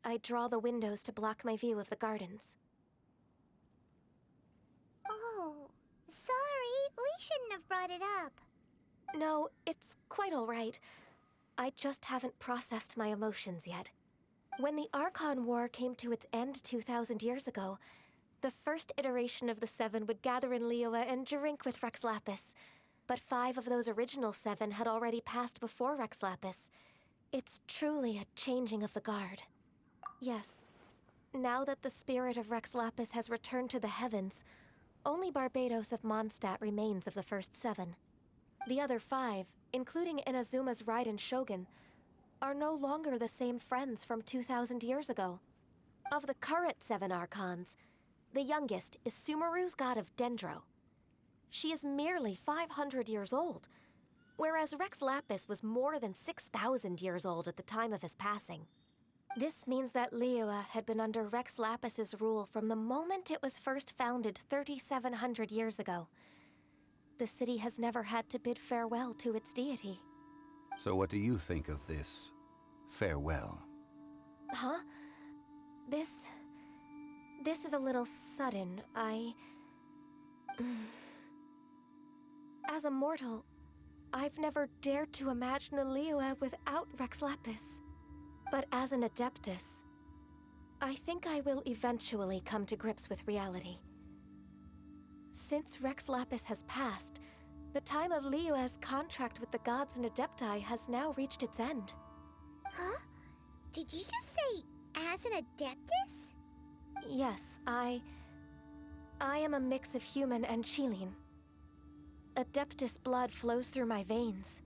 I draw the windows to block my view of the gardens. Oh, sorry. We shouldn't have brought it up. No, it's quite all right. I just haven't processed my emotions yet. When the Archon War came to its end 2,000 years ago, the first iteration of the Seven would gather in Liyue and drink with Rex Lapis. But 5 of those original 7 had already passed before Rex Lapis. It's truly a changing of the guard. Yes, now that the spirit of Rex Lapis has returned to the heavens, only Barbados of Mondstadt remains of the first 7. The other 5, including Inazuma's Raiden Shogun, are no longer the same friends from 2,000 years ago. Of the current 7 Archons, the youngest is Sumeru's god of Dendro. She is merely 500 years old, whereas Rex Lapis was more than 6,000 years old at the time of his passing. This means that Liyue had been under Rex Lapis's rule from the moment it was first founded 3,700 years ago. The city has never had to bid farewell to its deity. So what do you think of this farewell? Huh? This is a little sudden. As a mortal, I've never dared to imagine a Liyue without Rex Lapis. But as an Adeptus, I think I will eventually come to grips with reality. Since Rex Lapis has passed, the time of Liyue's contract with the gods and Adepti has now reached its end. Huh? Did you just say, as an Adeptus? Yes, I am a mix of human and Chilean. Adeptus blood flows through my veins.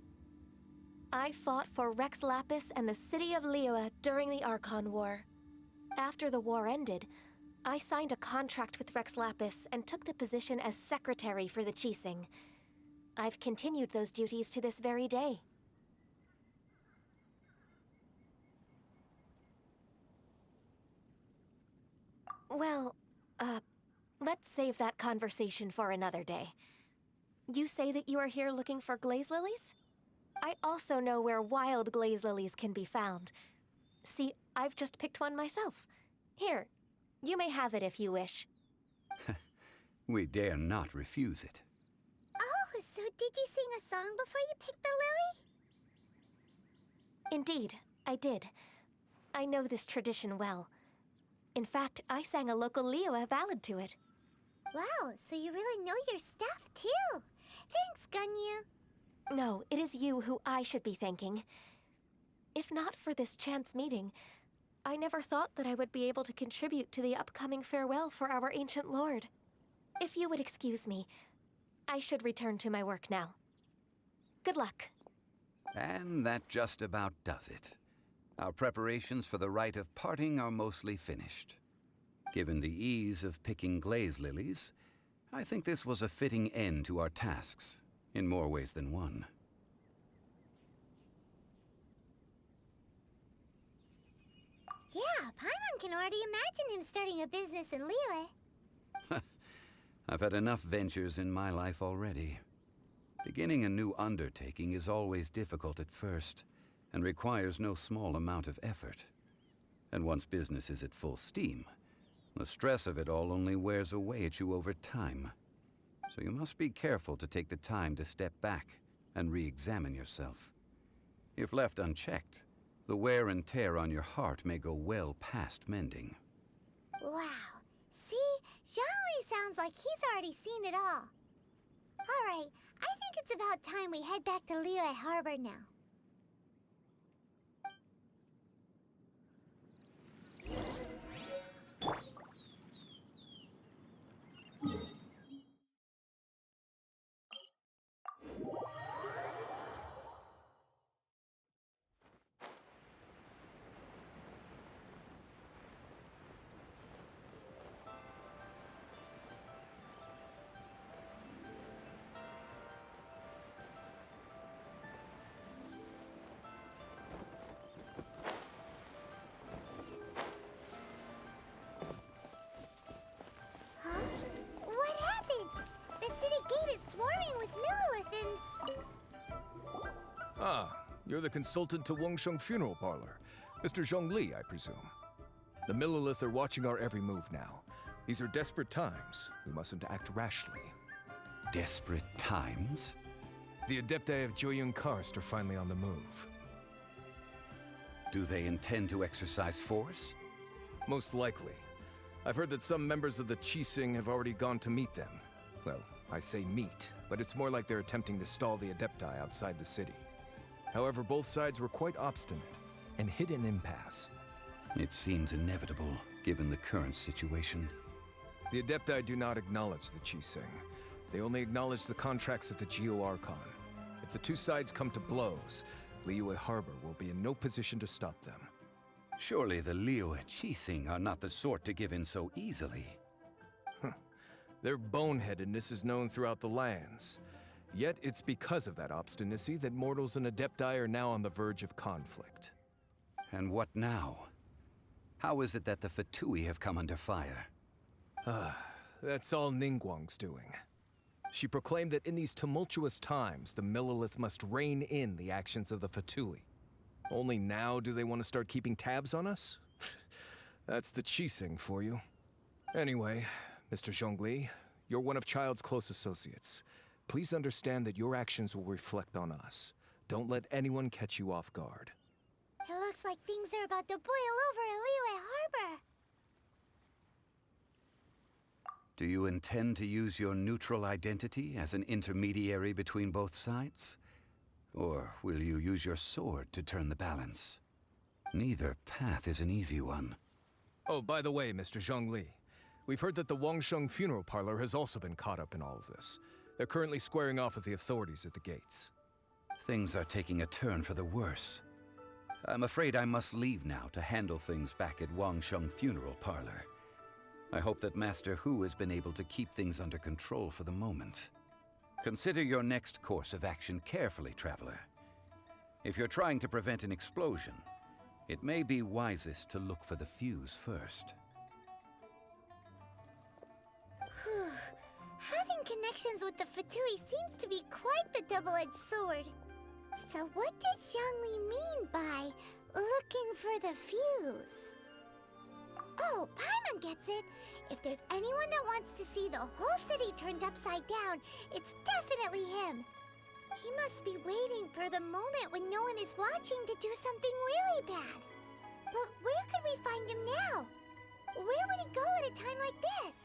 I fought for Rex Lapis and the city of Liyue during the Archon War. After the war ended, I signed a contract with Rex Lapis and took the position as secretary for the Qixing. I've continued those duties to this very day. Well, let's save that conversation for another day. You say that you are here looking for glaze lilies? I also know where wild glaze lilies can be found. See, I've just picked one myself. Here, you may have it if you wish. We dare not refuse it. Oh, so did you sing a song before you picked the lily? Indeed, I did. I know this tradition well. In fact, I sang a local Liyue ballad to it. Wow, so you really know your stuff, too. Thanks, Ganyu. No, it is you who I should be thanking. If not for this chance meeting, I never thought that I would be able to contribute to the upcoming farewell for our ancient lord. If you would excuse me, I should return to my work now. Good luck. And that just about does it. Our preparations for the rite of parting are mostly finished. Given the ease of picking glaze lilies, I think this was a fitting end to our tasks, in more ways than one. Yeah, Paimon can already imagine him starting a business in Liyue. I've had enough ventures in my life already. Beginning a new undertaking is always difficult at first, and requires no small amount of effort. And once business is at full steam, the stress of it all only wears away at you over time. So you must be careful to take the time to step back and re-examine yourself. If left unchecked, the wear and tear on your heart may go well past mending. Wow. See? Zhongli sounds like he's already seen it all. Alright, I think it's about time we head back to Liyue Harbor now. Huh? What happened? The city gate is swarming with Millilith and... Ah, you're the consultant to Wangsheng Funeral Parlor. Mr. Zhongli, I presume. The Millilith are watching our every move now. These are desperate times. We mustn't act rashly. Desperate times? The Adepti of Joyun Karst are finally on the move. Do they intend to exercise force? Most likely. I've heard that some members of the Qixing have already gone to meet them. Well, I say meet, but it's more like they're attempting to stall the Adepti outside the city. However, both sides were quite obstinate and hit an impasse. It seems inevitable, given the current situation. The Adepti do not acknowledge the Qixing. They only acknowledge the contracts of the Liyue Archon. If the two sides come to blows, Liyue Harbor will be in no position to stop them. Surely the Liyue Qixing are not the sort to give in so easily. Their boneheadedness is known throughout the lands. Yet it's because of that obstinacy that mortals and Adepti are now on the verge of conflict. And what now? How is it that the Fatui have come under fire? That's all Ningguang's doing. She proclaimed that in these tumultuous times, the Millilith must rein in the actions of the Fatui. Only now do they want to start keeping tabs on us? That's the Qixing for you. Anyway, Mr. Zhongli, you're one of Child's close associates. Please understand that your actions will reflect on us. Don't let anyone catch you off guard. It looks like things are about to boil over in Liyue Harbor. Do you intend to use your neutral identity as an intermediary between both sides? Or will you use your sword to turn the balance? Neither path is an easy one. Oh, by the way, Mr. Zhongli, we've heard that the Wangsheng Funeral Parlor has also been caught up in all of this. They're currently squaring off with the authorities at the gates. Things are taking a turn for the worse. I'm afraid I must leave now to handle things back at Wangsheng Funeral Parlor. I hope that Master Hu has been able to keep things under control for the moment. Consider your next course of action carefully, Traveler. If you're trying to prevent an explosion, it may be wisest to look for the fuse first. Having connections with the Fatui seems to be quite the double-edged sword. So what does Zhongli mean by looking for the fuse? Oh, Paimon gets it. If there's anyone that wants to see the whole city turned upside down, it's definitely him. He must be waiting for the moment when no one is watching to do something really bad. But where could we find him now? Where would he go at a time like this?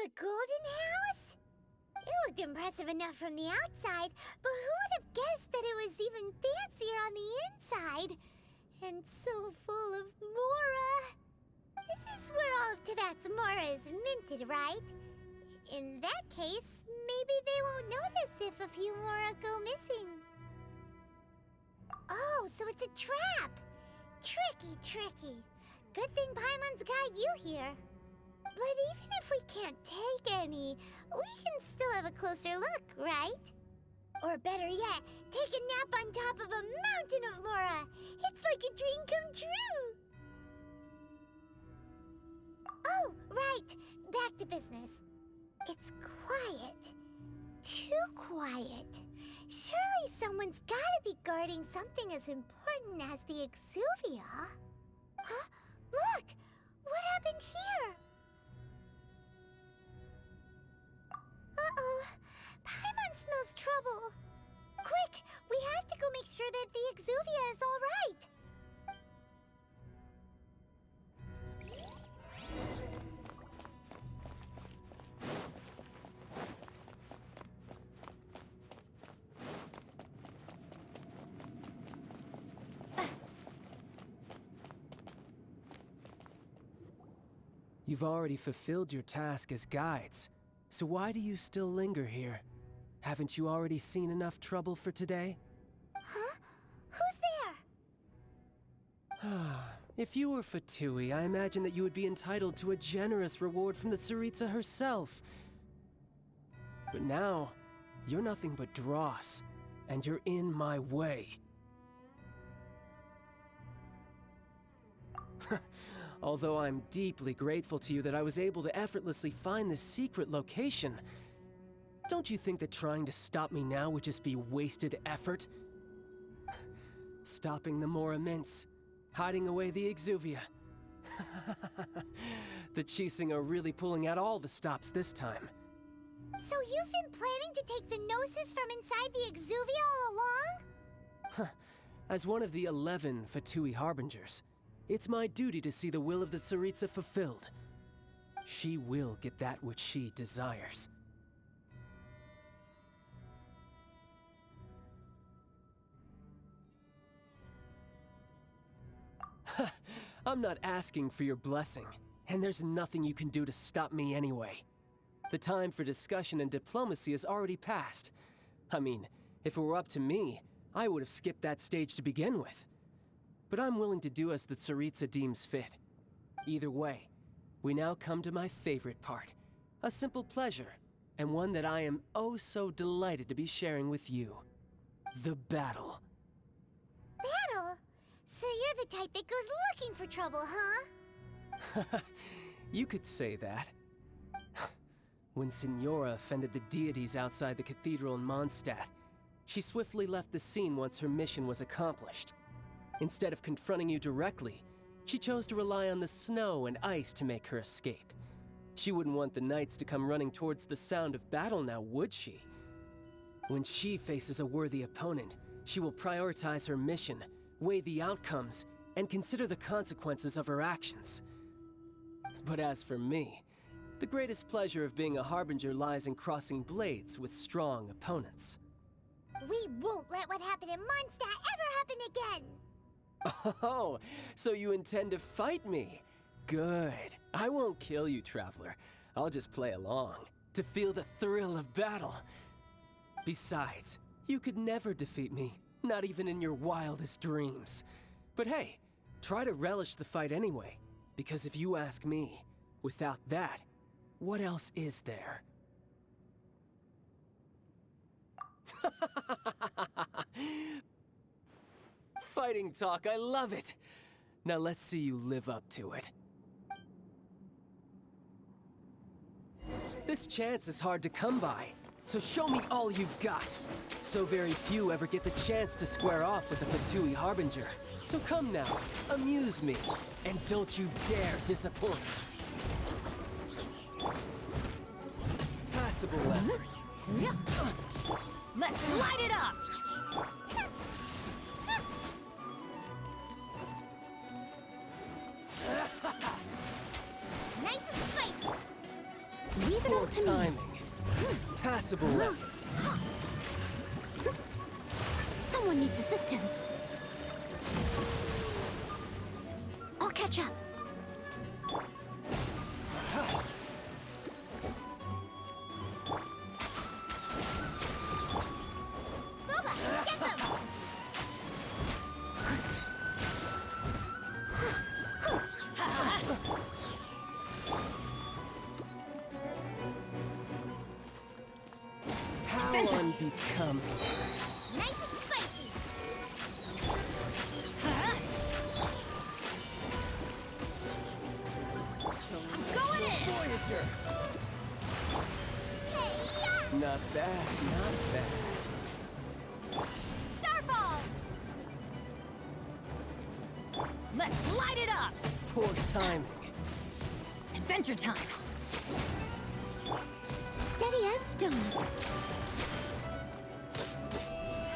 The golden house? It looked impressive enough from the outside, but who would have guessed that it was even fancier on the inside? And so full of Mora. This is where all of Teyvat's Mora is minted, right? In that case, maybe they won't notice if a few Mora go missing. Oh, so it's a trap! Tricky, tricky. Good thing Paimon's got you here. But even if we can't take any, we can still have a closer look, right? Or better yet, take a nap on top of a mountain of Mora. It's like a dream come true. Oh, right. Back to business. It's quiet. Too quiet. Surely someone's gotta be guarding something as important as the Exuvia. Huh? Look! What happened here? Uh-oh. Paimon smells trouble. Quick! We have to go make sure that the Exuvia is all right. You've already fulfilled your task as guides, so why do you still linger here? Haven't you already seen enough trouble for today? Huh? Who's there? If you were Fatui, I imagine that you would be entitled to a generous reward from the Tsaritsa herself. But now, you're nothing but dross, and you're in my way. Although I'm deeply grateful to you that I was able to effortlessly find this secret location, don't you think that trying to stop me now would just be wasted effort? Stopping the Mora Mints, hiding away the Exuvia. The Qixing are really pulling out all the stops this time. So you've been planning to take the Gnosis from inside the Exuvia all along? As one of the 11 Fatui Harbingers, it's my duty to see the will of the Tsaritsa fulfilled. She will get that which she desires. I'm not asking for your blessing, and there's nothing you can do to stop me anyway. The time for discussion and diplomacy has already passed. I mean, if it were up to me, I would have skipped that stage to begin with. But I'm willing to do as the Tsaritsa deems fit. Either way, we now come to my favorite part. A simple pleasure, and one that I am oh so delighted to be sharing with you. The battle. Battle? So you're the type that goes looking for trouble, huh? You could say that. When Signora offended the deities outside the cathedral in Mondstadt, she swiftly left the scene once her mission was accomplished. Instead of confronting you directly, she chose to rely on the snow and ice to make her escape. She wouldn't want the knights to come running towards the sound of battle now, would she? When she faces a worthy opponent, she will prioritize her mission, weigh the outcomes, and consider the consequences of her actions. But as for me, the greatest pleasure of being a Harbinger lies in crossing blades with strong opponents. We won't let what happened in Mondstadt ever happen again! Oh, so you intend to fight me? Good. I won't kill you, Traveler. I'll just play along, to feel the thrill of battle. Besides, you could never defeat me, not even in your wildest dreams. But hey, try to relish the fight anyway, because if you ask me, without that, what else is there? Fighting talk, I love it! Now let's see you live up to it. This chance is hard to come by, so show me all you've got. So very few ever get the chance to square off with the Fatui Harbinger. So come now, amuse me, and don't you dare disappoint. Passable effort. Let's light it up! Nice and spicy! Leave it alone! to me. timing. Passable effort. Someone needs assistance. I'll catch up. Booba, get them! How Adventure. unbecoming. Nice and spicy. I'm going in. Voyager! Hey-ya! Not bad, not bad. Starball! Let's light it up! Poor timing. Adventure time! Steady as stone.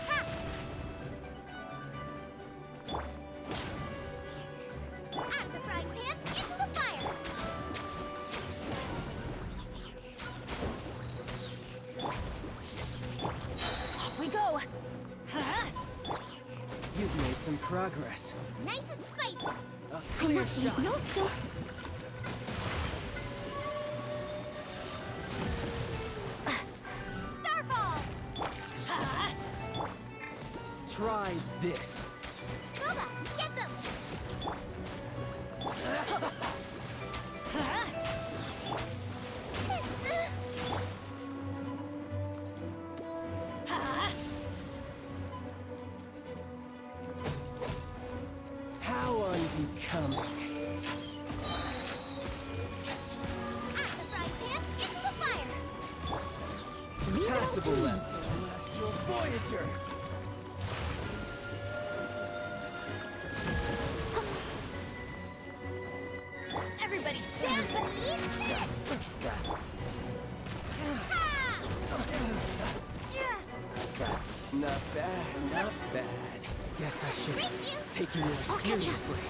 Ha! Out of the frying pan, into the fire! Off we go! You've made some progress. Nice and spicy! A clear shot. No stone. Starball! Try this. Booba, get them! How unbecoming. Out the frying pan, into the fire! Passable effort. Celestial Voyager! Everybody stand beneath this! Not bad, not bad. Guess I should Race you. take you more I'll catch up. seriously.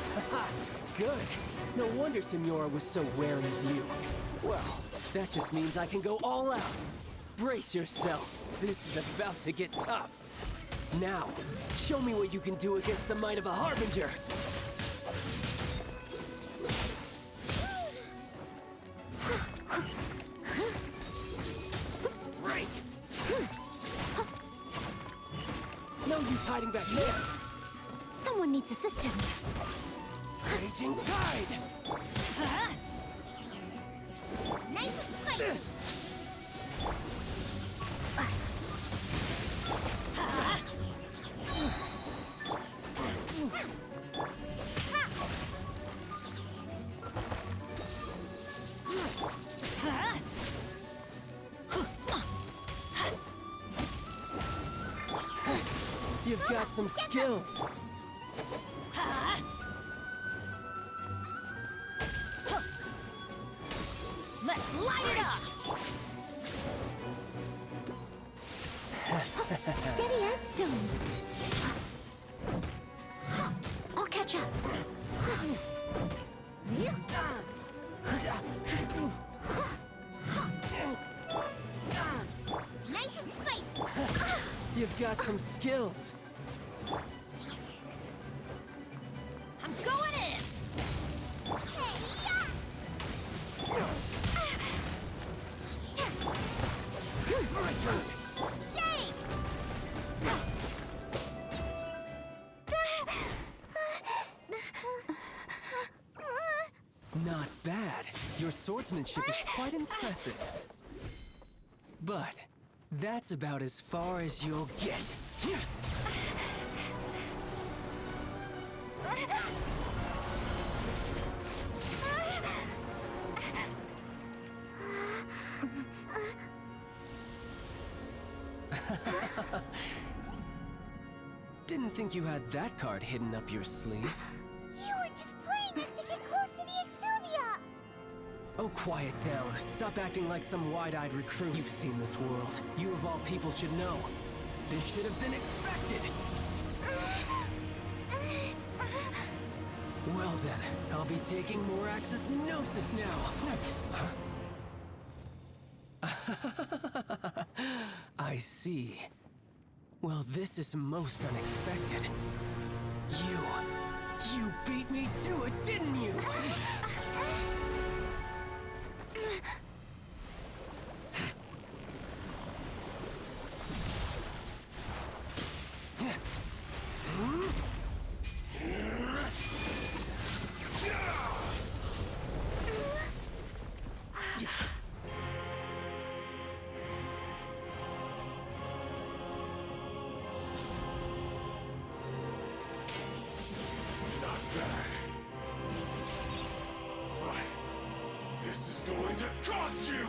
Good. No wonder Senora was so wary of you. Well, that just means I can go all out. Brace yourself. This is about to get tough. Now, show me what you can do against the might of a Harbinger. Break! No use hiding back there. Someone needs assistance. Raging tide! Nice and spicy! This! You've got some skills. Let's light it up! Steady as stone. I'll catch up. Nice and spicy. You've got some skills. I'm going in. Hey-ya! My turn. Shake! Not bad. Your swordsmanship is quite impressive. But that's about as far as you'll get. Didn't think you had that card hidden up your sleeve. You were just playing us to get close to the Exuvia! Oh, quiet down. Stop acting like some wide-eyed recruit. You've seen this world. You of all people should know. This should have been expected! Well then, I'll be taking more Axis Gnosis now. I see. Well, this is most unexpected. You beat me to it, didn't you? This is going to cost you!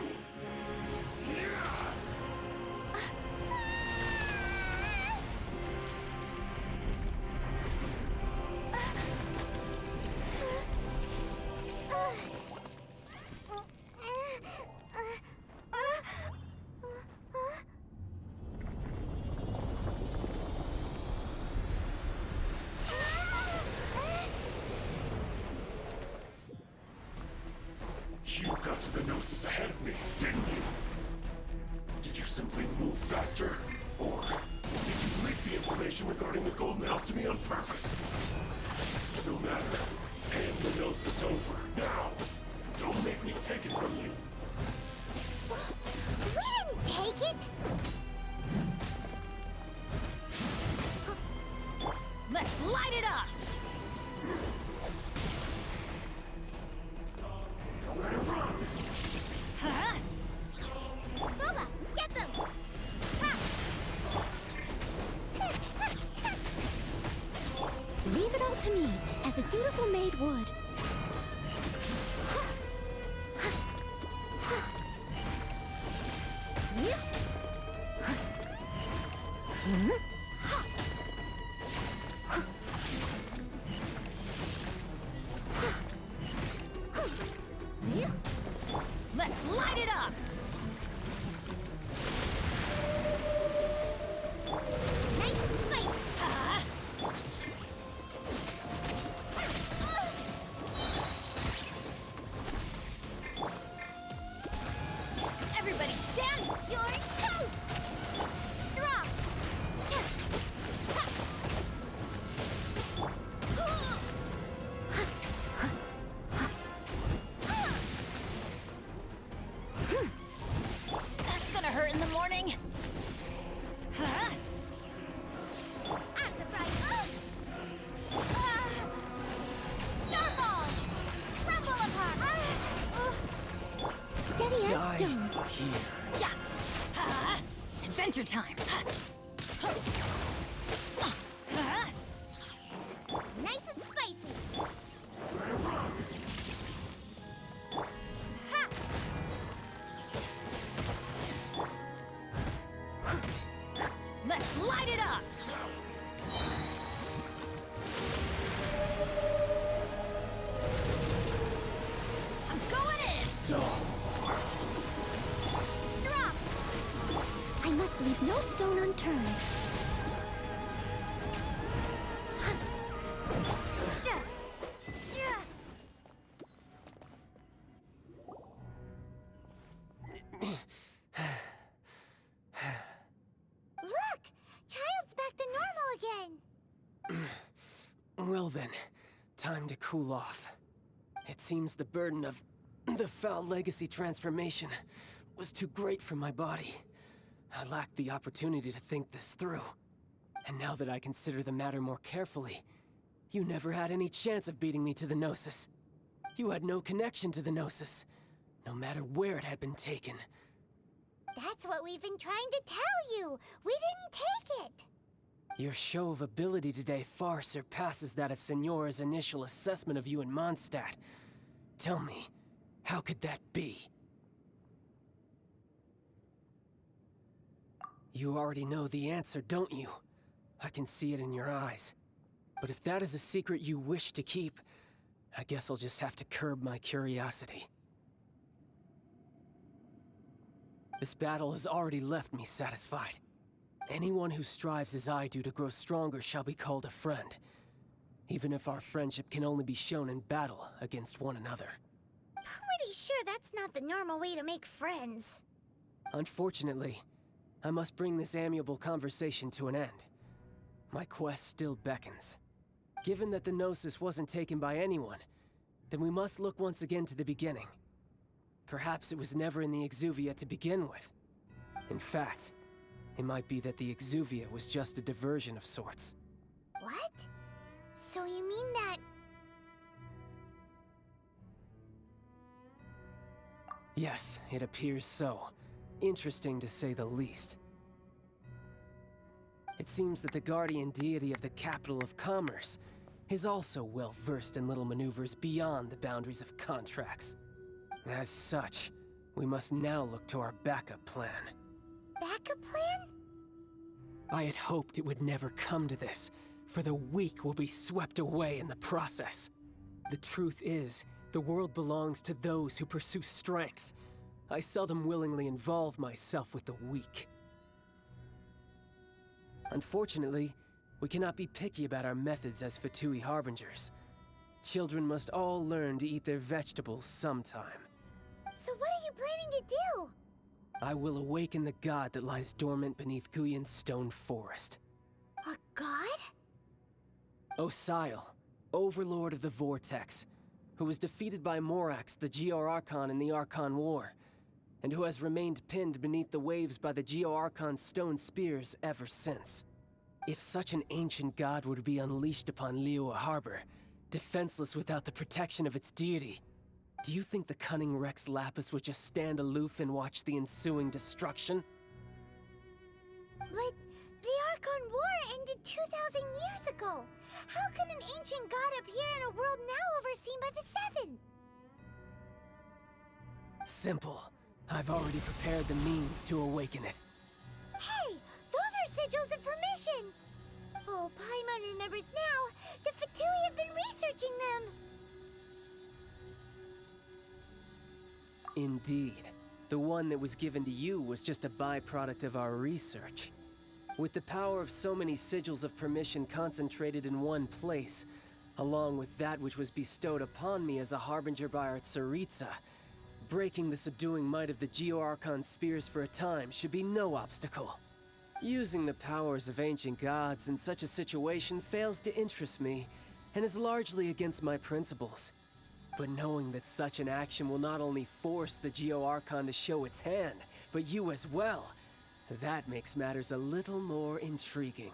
You got to the Gnosis ahead of me, didn't you? Did you simply move faster? Or did you leak the information regarding the Golden House to me on purpose? No matter. Hand the Gnosis over, now! Don't make me take it from you! We didn't take it! Let's light it up! Huh? Booba, get them! Ha! Leave it all to me, as a dutiful maid would. Let's light it up! Nice and spicy! Everybody stand! You're toast! Drop! That's gonna hurt in the morning. Huh? At the right. Snowball! Crumble apart! Steady as Die stone. here. Yeah! Adventure time! Nice and spicy! Ha! Let's light it up! I'm going in! Drop! I must leave no stone unturned. Look! Child's back to normal again! Well then, time to cool off. It seems the burden of the foul legacy transformation was too great for my body. I lacked the opportunity to think this through. And now that I consider the matter more carefully, you never had any chance of beating me to the Gnosis. You had no connection to the Gnosis, no matter where it had been taken. That's what we've been trying to tell you. We didn't take it. Your show of ability today far surpasses that of Signora's initial assessment of you in Mondstadt. Tell me, how could that be? You already know the answer, don't you? I can see it in your eyes. But if that is a secret you wish to keep, I guess I'll just have to curb my curiosity. This battle has already left me satisfied. Anyone who strives as I do to grow stronger shall be called a friend, even if our friendship can only be shown in battle against one another. Pretty sure that's not the normal way to make friends. Unfortunately, I must bring this amiable conversation to an end. My quest still beckons. Given that the Gnosis wasn't taken by anyone, then we must look once again to the beginning. Perhaps it was never in the Exuvia to begin with. In fact, it might be that the Exuvia was just a diversion of sorts. What? So you mean that... Yes, it appears so. Interesting to say the least. It seems that the guardian deity of the capital of commerce is also well versed in little maneuvers beyond the boundaries of contracts. As such, we must now look to our backup plan. backup plan? I had hoped it would never come to this, for the weak will be swept away in the process. The truth is, the world belongs to those who pursue strength. I seldom willingly involve myself with the weak. Unfortunately, we cannot be picky about our methods as Fatui Harbingers. Children must all learn to eat their vegetables sometime. So what are you planning to do? I will awaken the god that lies dormant beneath Guyon's stone forest. A god? Osial, overlord of the Vortex, who was defeated by Morax, the Geo-Archon in the Archon War, and who has remained pinned beneath the waves by the Geo-Archon's stone spears ever since. If such an ancient god were to be unleashed upon Liyue Harbor, defenseless without the protection of its deity, do you think the cunning Rex Lapis would just stand aloof and watch the ensuing destruction? But the Archon War ended 2,000 years ago. How can an ancient god appear in a world now overseen by the Seven? Simple. I've already prepared the means to awaken it. Hey, those are sigils of permission! Oh, Paimon remembers now. The Fatui have been researching them. Indeed. The one that was given to you was just a byproduct of our research. With the power of so many sigils of permission concentrated in one place, along with that which was bestowed upon me as a harbinger by our Tsaritsa, breaking the subduing might of the Geo-Archon spears for a time should be no obstacle. Using the powers of ancient gods in such a situation fails to interest me, and is largely against my principles. But knowing that such an action will not only force the Geo-Archon to show its hand, but you as well, that makes matters a little more intriguing.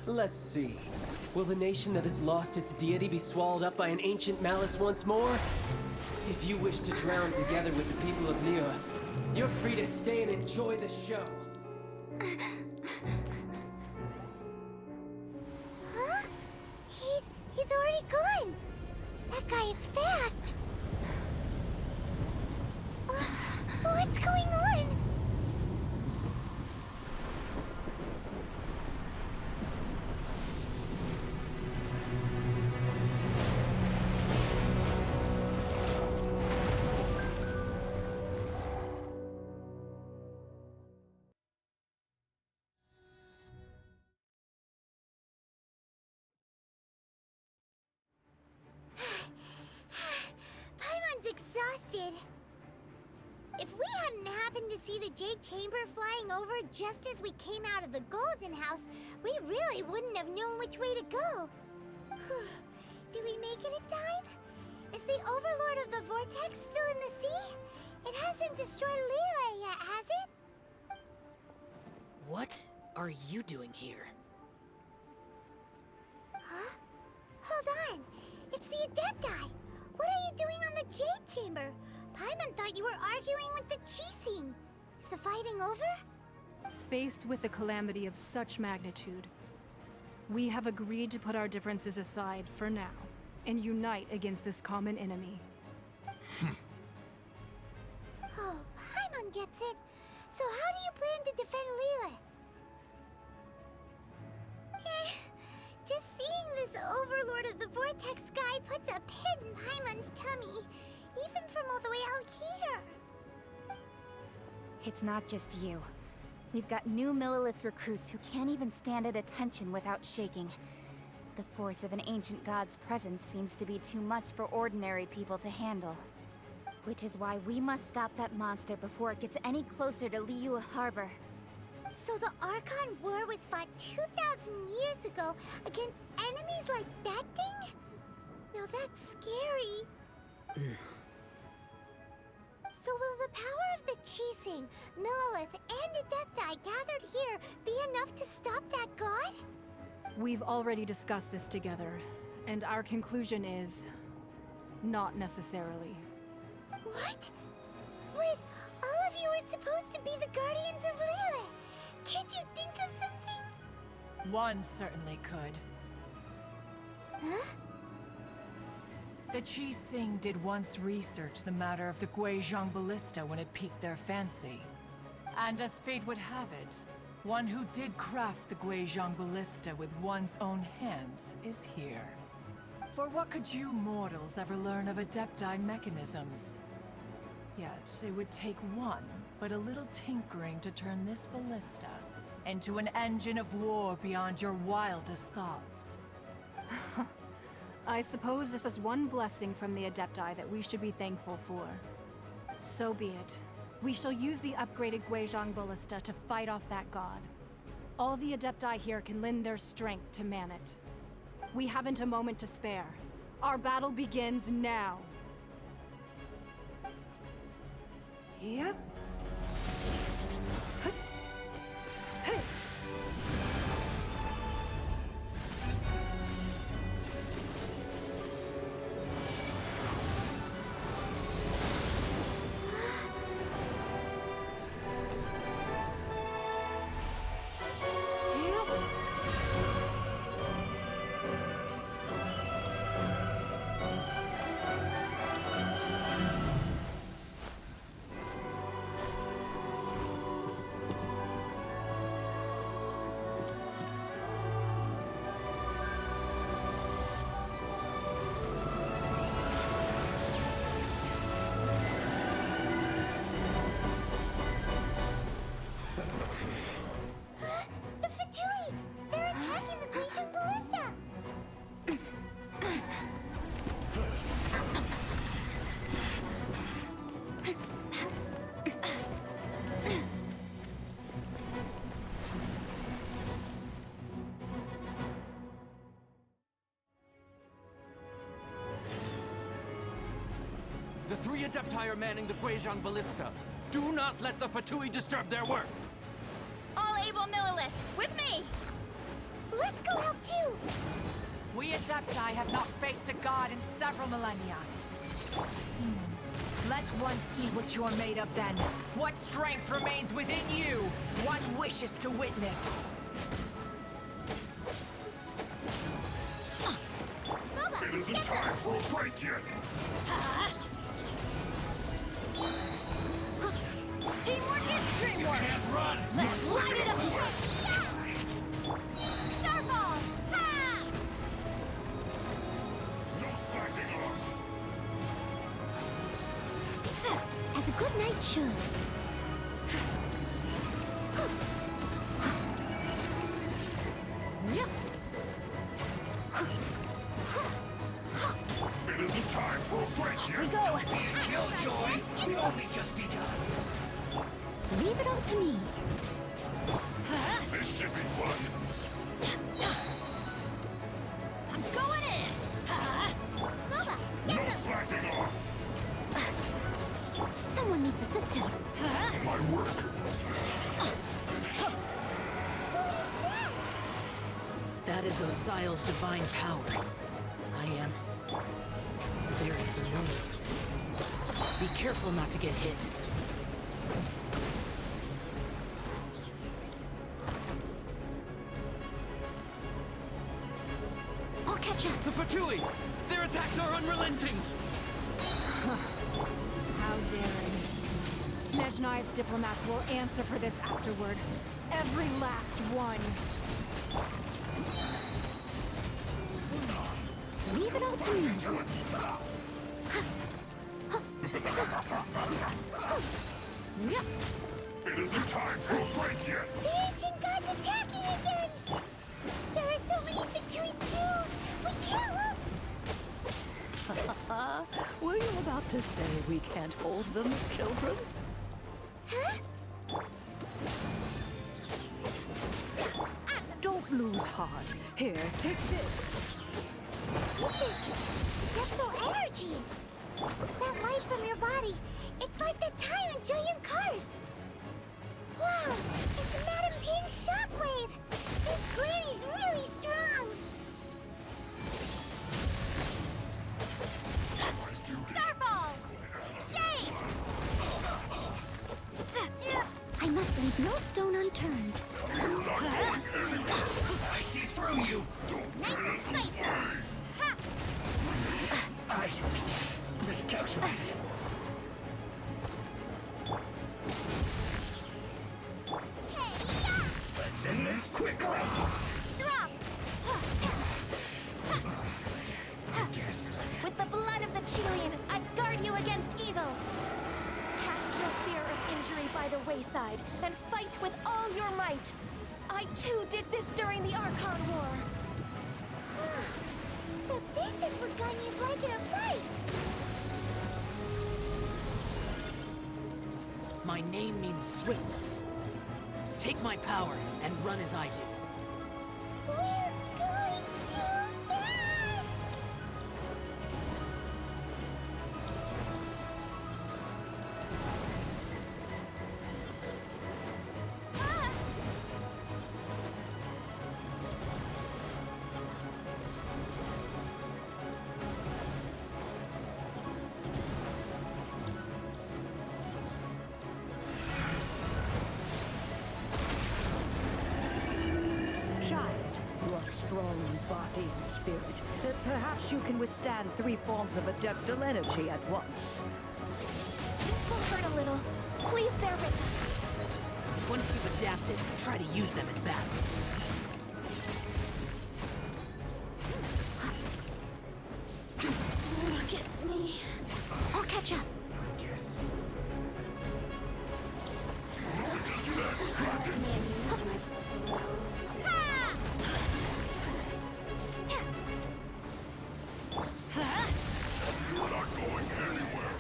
Let's see. Will the nation that has lost its deity be swallowed up by an ancient malice once more? If you wish to drown together with the people of Liyue, you're free to stay and enjoy the show. Huh? He's already gone. That guy is fast. What's going on? Paimon's exhausted. If we hadn't happened to see the Jade Chamber flying over just as we came out of the Golden House, we really wouldn't have known which way to go. Did we make it in time? Is the Overlord of the Vortex still in the sea? It hasn't destroyed Liyue yet, has it? What are you doing here? Huh? Hold on. It's the Adepti. What are you doing on the Jade Chamber? Paimon thought you were arguing with the Qixing. Is the fighting over? Faced with a calamity of such magnitude, we have agreed to put our differences aside for now and unite against this common enemy. Oh, Paimon gets it. So how do you plan to defend Liyue? Just seeing this Overlord of the Vortex guy puts a pit in Paimon's tummy, even from all the way out here. It's not just you. We've got new Millelith recruits who can't even stand at attention without shaking. The force of an ancient god's presence seems to be too much for ordinary people to handle. Which is why we must stop that monster before it gets any closer to Liyue Harbor. So the Archon War was fought 2,000 years ago against enemies like that thing? Now that's scary. So will the power of the Qixing, Millelith, and Adepti gathered here be enough to stop that god? We've already discussed this together, and our conclusion is... not necessarily. What? But all of you are supposed to be the guardians of Liyue. Can't you think of something? One certainly could. Huh? The Qixing did once research the matter of the Guizhong Ballista when it piqued their fancy. And as fate would have it, one who did craft the Guizhong Ballista with one's own hands is here. For what could you mortals ever learn of Adepti mechanisms? Yet, it would take one, but a little tinkering to turn this ballista into an engine of war beyond your wildest thoughts. I suppose this is one blessing from the Adepti that we should be thankful for. So be it. We shall use the upgraded Guizhong Ballista to fight off that god. All the Adepti here can lend their strength to man it. We haven't a moment to spare. Our battle begins now. Yep. The Fatui! They're attacking the Guizhong Ballista! The three Adepti are manning the Guizhong Ballista. Do not let the Fatui disturb their work! All able Millelith, with me! Let's go help too! We Adepti have not faced a god in several millennia. Let one see what you're made of then. What strength remains within you, one wishes to witness. It isn't time for a break yet! Teamwork is dreamwork! Can't run! Let's light it up! Starball! Ha! No slacking off! As a good knight should. It isn't time for a break yet! We go! Killjoy! We've only just begun! Leave it all to me. This should be fun! I'm going in! Loba, No get them! slacking off! Someone needs a sister. My work! That is Osial's divine power. I am very familiar with it. Be careful not to get hit. I'll catch up. The Fatui! Their attacks are unrelenting! How daring. Snezhnai's diplomats will answer for this afterward. Every last one. Leave it all to me. It isn't time for a break yet! The ancient god's attacking again! There are so many Fatui too! We can't look! Were you about to say we can't hold them, children? Huh? Don't lose heart. Here, take this. This is Depthal energy! That light from your body, it's like the time in Jueyun Karst! Wow! It's Madame Ping's shockwave! This granny's really strong! Starball! Shade! I must leave no stone unturned. I see through you! Nice and spicy! Ha! I miscalculated. Let's end this quickly! Drop! With the blood of the Chilean, I guard you against evil. Cast your fear of injury by the wayside, and fight with all your might. I too did this during the Archon War. So this is what Ganya's like in a fight! My name means swiftness. Take my power and run as I do. We're going too fast! Ah! Child, you are strong in body and spirit. Perhaps you can withstand 3 forms of adeptal energy at once. This will hurt a little. Please bear with us. Once you've adapted, try to use them in battle. Look at me. I'll catch up. You're not going anywhere!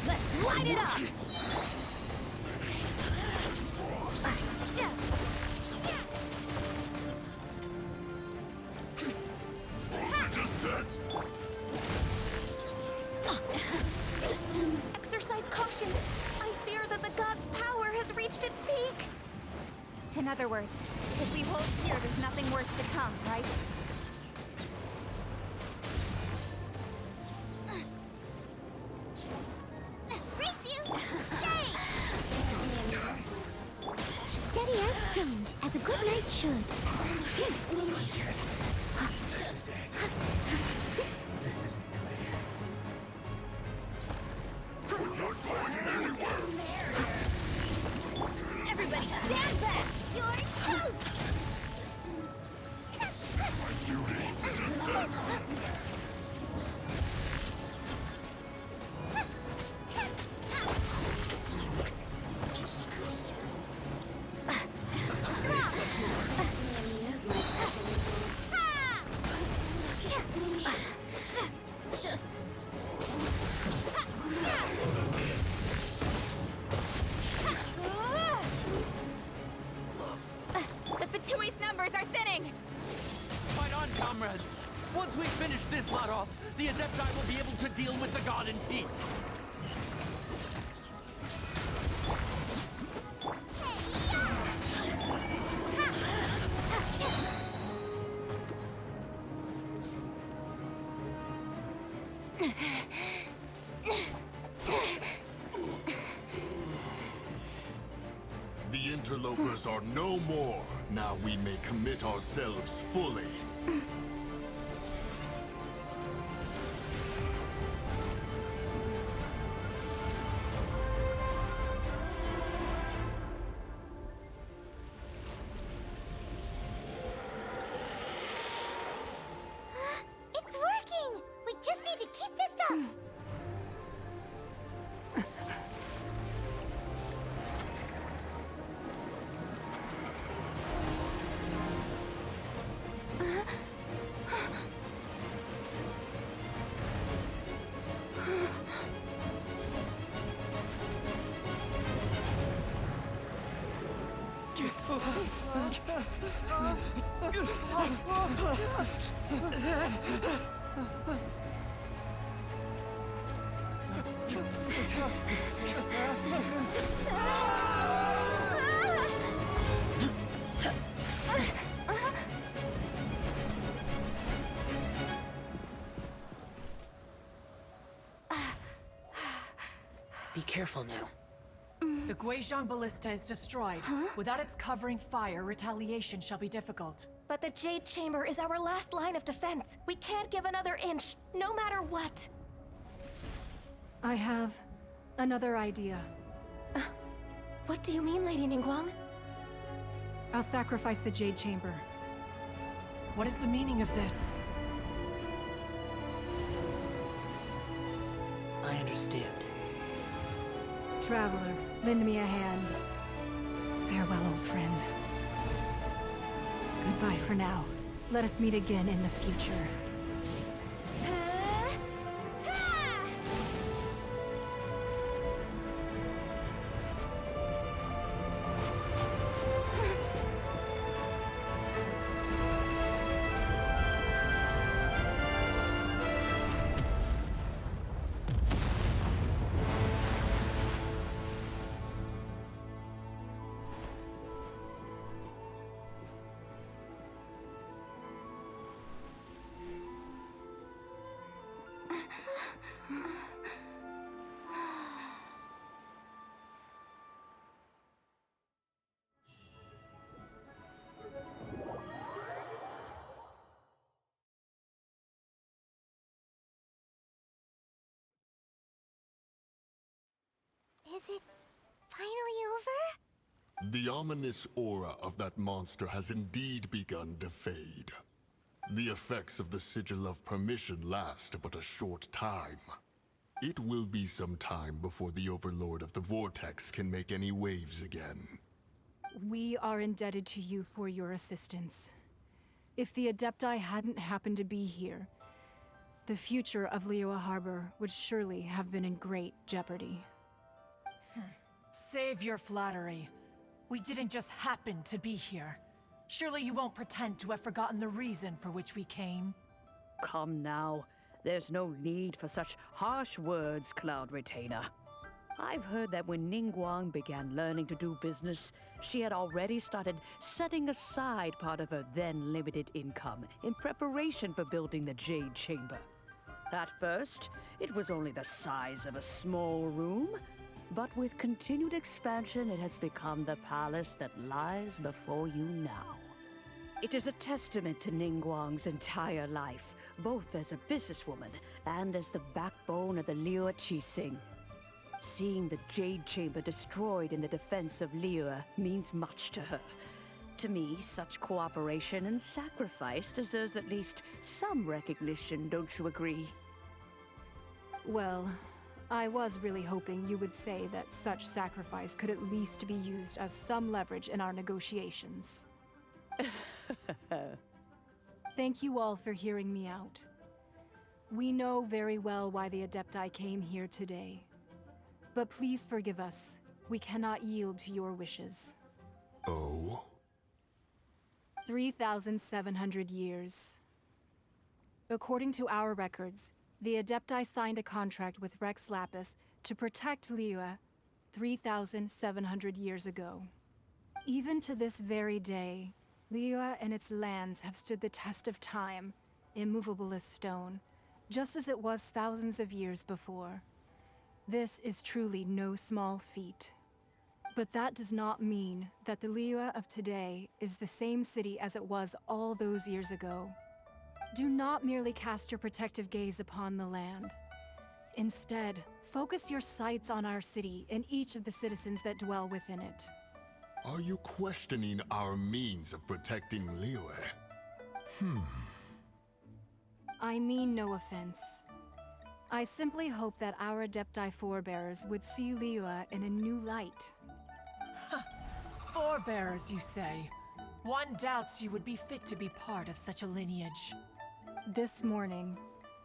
Let's light it up! Descent! Exercise caution. I fear that the god's power has reached its peak. In other words, if we hold here, there's nothing worse to come, right? Race you! Shade! Steady as stone, as a good knight should. This isn't good. You're not going anywhere! Everybody stand back! You're toast! My duty to descend! The Fatui's numbers are thinning! Fight on, comrades! Once we finish this lot off, the Adepti will be able to deal with the god in peace. The interlopers are no more. Now we may commit ourselves fully. Be careful now. The Guizhong Ballista is destroyed. Without its covering fire, retaliation shall be difficult. But the Jade Chamber is our last line of defense. We can't give another inch, no matter what. I have another idea. What do you mean, Lady Ningguang? I'll sacrifice the Jade Chamber. What is the meaning of this? I understand. Traveler, lend me a hand. Farewell, old friend. Goodbye for now. Let us meet again in the future. Is it finally over? The ominous aura of that monster has indeed begun to fade. The effects of the Sigil of Permission last but a short time. It will be some time before the Overlord of the Vortex can make any waves again. We are indebted to you for your assistance. If the Adepti hadn't happened to be here, the future of Liyue Harbor would surely have been in great jeopardy. Save your flattery. We didn't just happen to be here. Surely you won't pretend to have forgotten the reason for which we came. Come now. There's no need for such harsh words, Cloud Retainer. I've heard that when Ningguang began learning to do business, she had already started setting aside part of her then limited income in preparation for building the Jade Chamber. At first, it was only the size of a small room, but with continued expansion, it has become the palace that lies before you now. It is a testament to Ningguang's entire life, both as a businesswoman and as the backbone of the Liyue Archon. Seeing the Jade Chamber destroyed in the defense of Liyue means much to her. To me, such cooperation and sacrifice deserves at least some recognition, don't you agree? Well, I was really hoping you would say that such sacrifice could at least be used as some leverage in our negotiations. Thank you all for hearing me out. We know very well why the Adepti came here today. But please forgive us. We cannot yield to your wishes. Oh? 3,700 years. According to our records, the Adepti signed a contract with Rex Lapis to protect Liyue 3,700 years ago. Even to this very day, Liyue and its lands have stood the test of time, immovable as stone, just as it was thousands of years before. This is truly no small feat. But that does not mean that the Liyue of today is the same city as it was all those years ago. Do not merely cast your protective gaze upon the land. Instead, focus your sights on our city and each of the citizens that dwell within it. Are you questioning our means of protecting Liyue? I mean no offense. I simply hope that our Adepti forebears would see Liyue in a new light. Forebearers, you say? One doubts you would be fit to be part of such a lineage. This morning,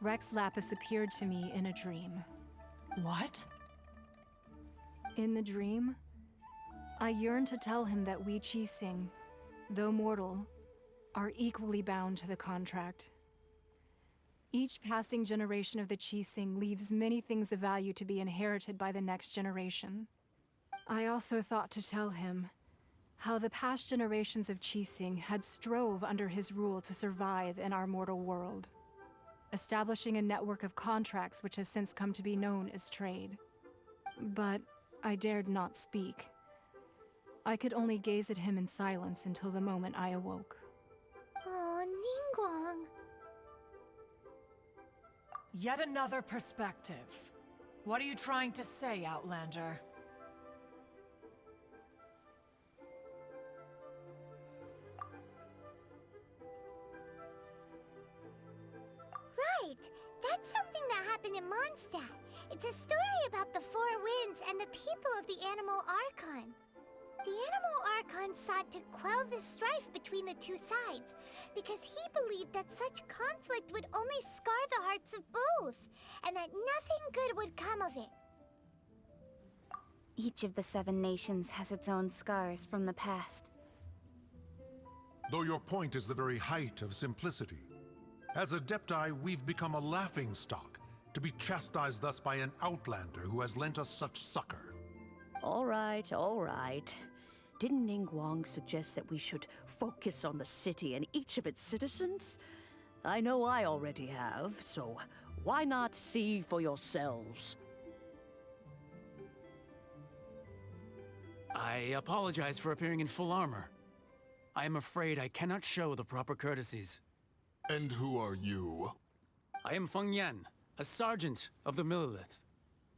Rex Lapis appeared to me in a dream. What? In the dream, I yearn to tell him that we Qixing, though mortal, are equally bound to the contract. Each passing generation of the Qixing leaves many things of value to be inherited by the next generation. I also thought to tell him how the past generations of Qixing had strove under his rule to survive in our mortal world, establishing a network of contracts which has since come to be known as trade. But I dared not speak. I could only gaze at him in silence until the moment I awoke. Oh, Ningguang. Yet another perspective. What are you trying to say, Outlander? Right! That's something that happened in Mondstadt. It's a story about the Four Winds and the people of the Animal Archon. The Animal Archon sought to quell the strife between the two sides, because he believed that such conflict would only scar the hearts of both, and that nothing good would come of it. Each of the 7 nations has its own scars from the past. Though your point is the very height of simplicity. As Adepti, we've become a laughingstock, to be chastised thus by an outlander who has lent us such succor. All right, all right. Didn't Ningguang suggest that we should focus on the city and each of its citizens? I know I already have, so why not see for yourselves? I apologize for appearing in full armor. I am afraid I cannot show the proper courtesies. And who are you? I am Feng Yan, a sergeant of the Millelith.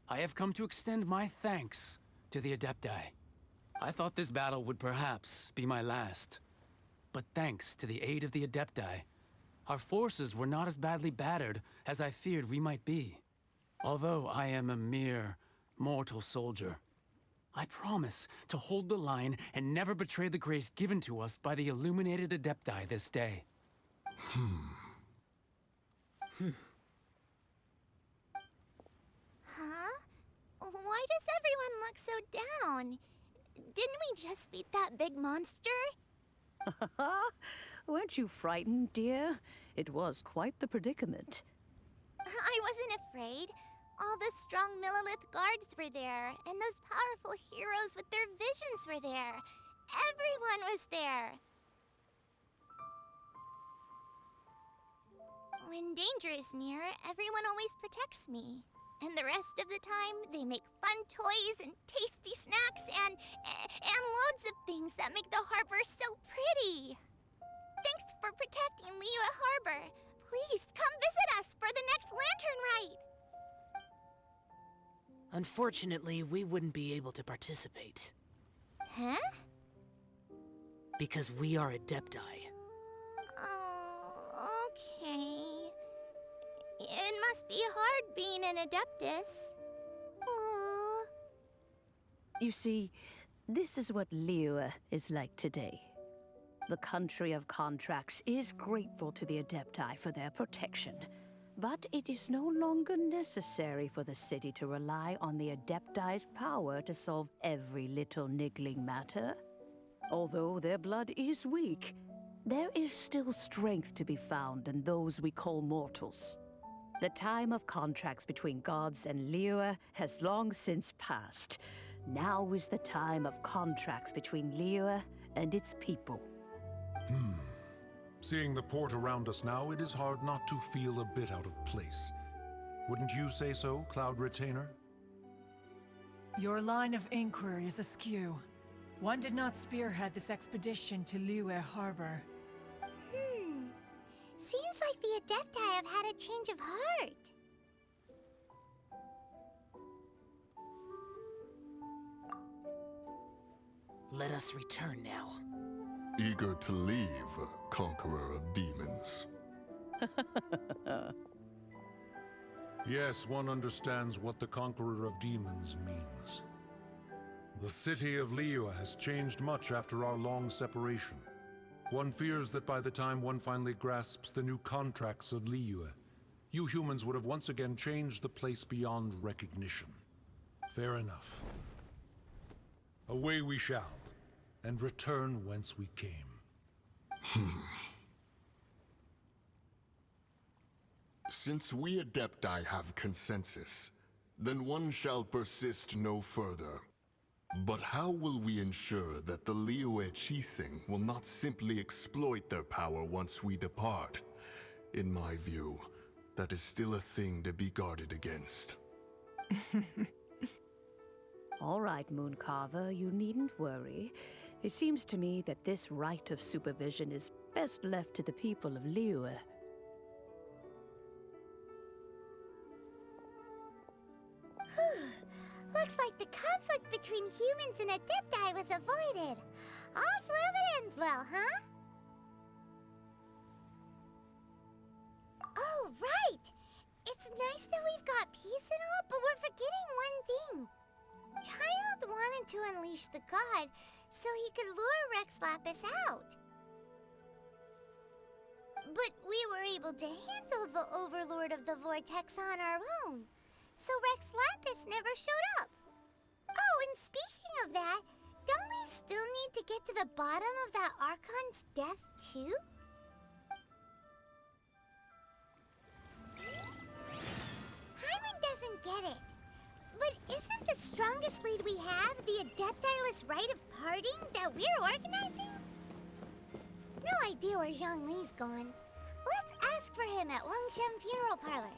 I have come to extend my thanks to the Adepti. I thought this battle would perhaps be my last. But thanks to the aid of the Adepti, our forces were not as badly battered as I feared we might be. Although I am a mere mortal soldier, I promise to hold the line and never betray the grace given to us by the illuminated Adepti this day. Huh? Why does everyone look so down? Didn't we just beat that big monster? Weren't you frightened, dear? It was quite the predicament. I wasn't afraid. All the strong Millelith guards were there, and those powerful heroes with their visions were there. Everyone was there. When danger is near, everyone always protects me. And the rest of the time, they make fun toys and tasty snacks and loads of things that make the harbor so pretty. Thanks for protecting Liyue Harbor. Please come visit us for the next lantern rite. Unfortunately, we wouldn't be able to participate. Huh? Because we are Adepti. Oh, okay. It must be hard being an Adeptus. Aww. You see, this is what Liyue is like today. The country of contracts is grateful to the Adepti for their protection, but it is no longer necessary for the city to rely on the Adepti's power to solve every little niggling matter. Although their blood is weak, there is still strength to be found in those we call mortals. The time of contracts between gods and Liyue has long since passed. Now is the time of contracts between Liyue and its people. Seeing the port around us now, it is hard not to feel a bit out of place. Wouldn't you say so, Cloud Retainer? Your line of inquiry is askew. One did not spearhead this expedition to Liyue Harbor. Seems like the Adepti have had a change of heart. Let us return now. Eager to leave, Conqueror of Demons. Yes, one understands what the Conqueror of Demons means. The city of Liyue has changed much after our long separation. One fears that by the time one finally grasps the new contracts of Liyue, you humans would have once again changed the place beyond recognition. Fair enough. Away we shall, and return whence we came. Since we Adepti have consensus, then one shall persist no further. But how will we ensure that the Liyue Archon will not simply exploit their power once we depart? In my view, that is still a thing to be guarded against. All right, Mooncarver, you needn't worry. It seems to me that this right of supervision is best left to the people of Liyue. Looks like the conflict between humans and Adepti was avoided. All's well that ends well, huh? Oh, right! It's nice that we've got peace and all, but we're forgetting one thing. Child wanted to unleash the god so he could lure Rex Lapis out. But we were able to handle the Overlord of the Vortex on our own, so Rex Lapis never showed up. Oh, and speaking of that, don't we still need to get to the bottom of that Archon's death, too? Hyman doesn't get it. But isn't the strongest lead we have the Adepti-less rite of parting that we're organizing? No idea where Zhongli's gone. Let's ask for him at Wangshen Funeral Parlor.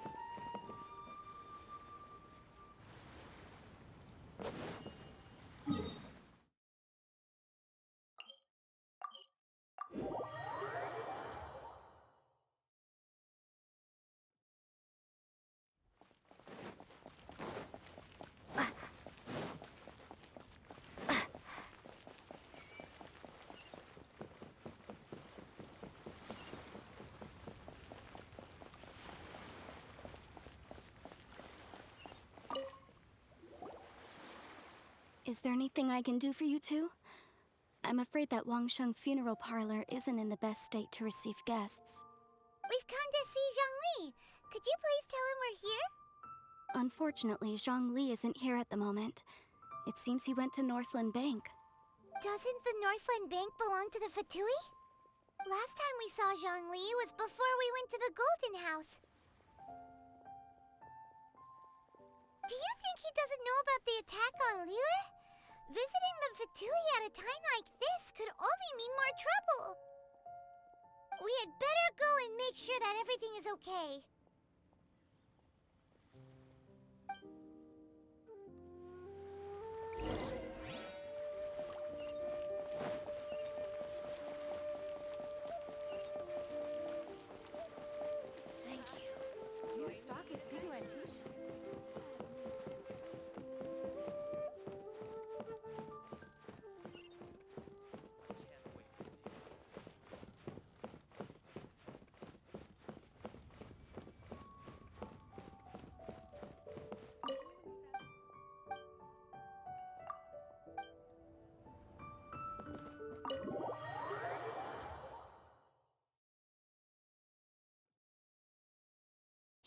Is there anything I can do for you two? I'm afraid that Wangsheng Funeral Parlor isn't in the best state to receive guests. We've come to see Zhongli. Could you please tell him we're here? Unfortunately, Zhongli isn't here at the moment. It seems he went to Northland Bank. Doesn't the Northland Bank belong to the Fatui? Last time we saw Zhongli was before we went to the Golden House. Do you think he doesn't know about the attack on Liyue? Visiting the Fatui at a time like this could only mean more trouble. We had better go and make sure that everything is okay. Thank you. New stock at Sigu Antiques.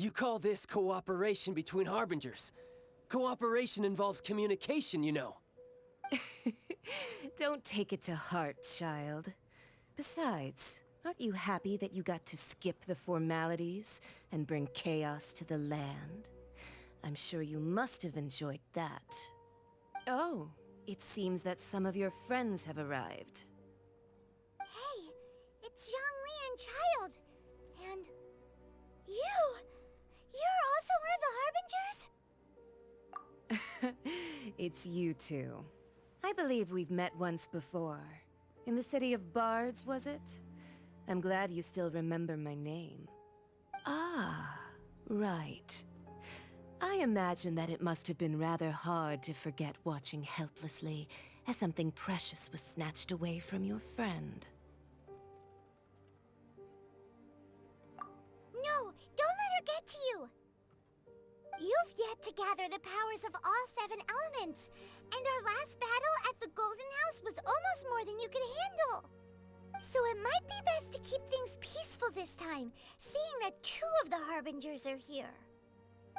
You call this cooperation between Harbingers? Cooperation involves communication, you know. Don't take it to heart, child. Besides, aren't you happy that you got to skip the formalities and bring chaos to the land? I'm sure you must have enjoyed that. Oh, it seems that some of your friends have arrived. Hey, it's Zhongli and Child. And you! You're also one of the Harbingers? It's you two. I believe we've met once before. In the city of Bards, was it? I'm glad you still remember my name. Ah, right. I imagine that it must have been rather hard to forget watching helplessly as something precious was snatched away from your friend. No, don't let her get to you! You've yet to gather the powers of all 7 elements, and our last battle at the Golden House was almost more than you could handle. So it might be best to keep things peaceful this time, seeing that 2 of the Harbingers are here.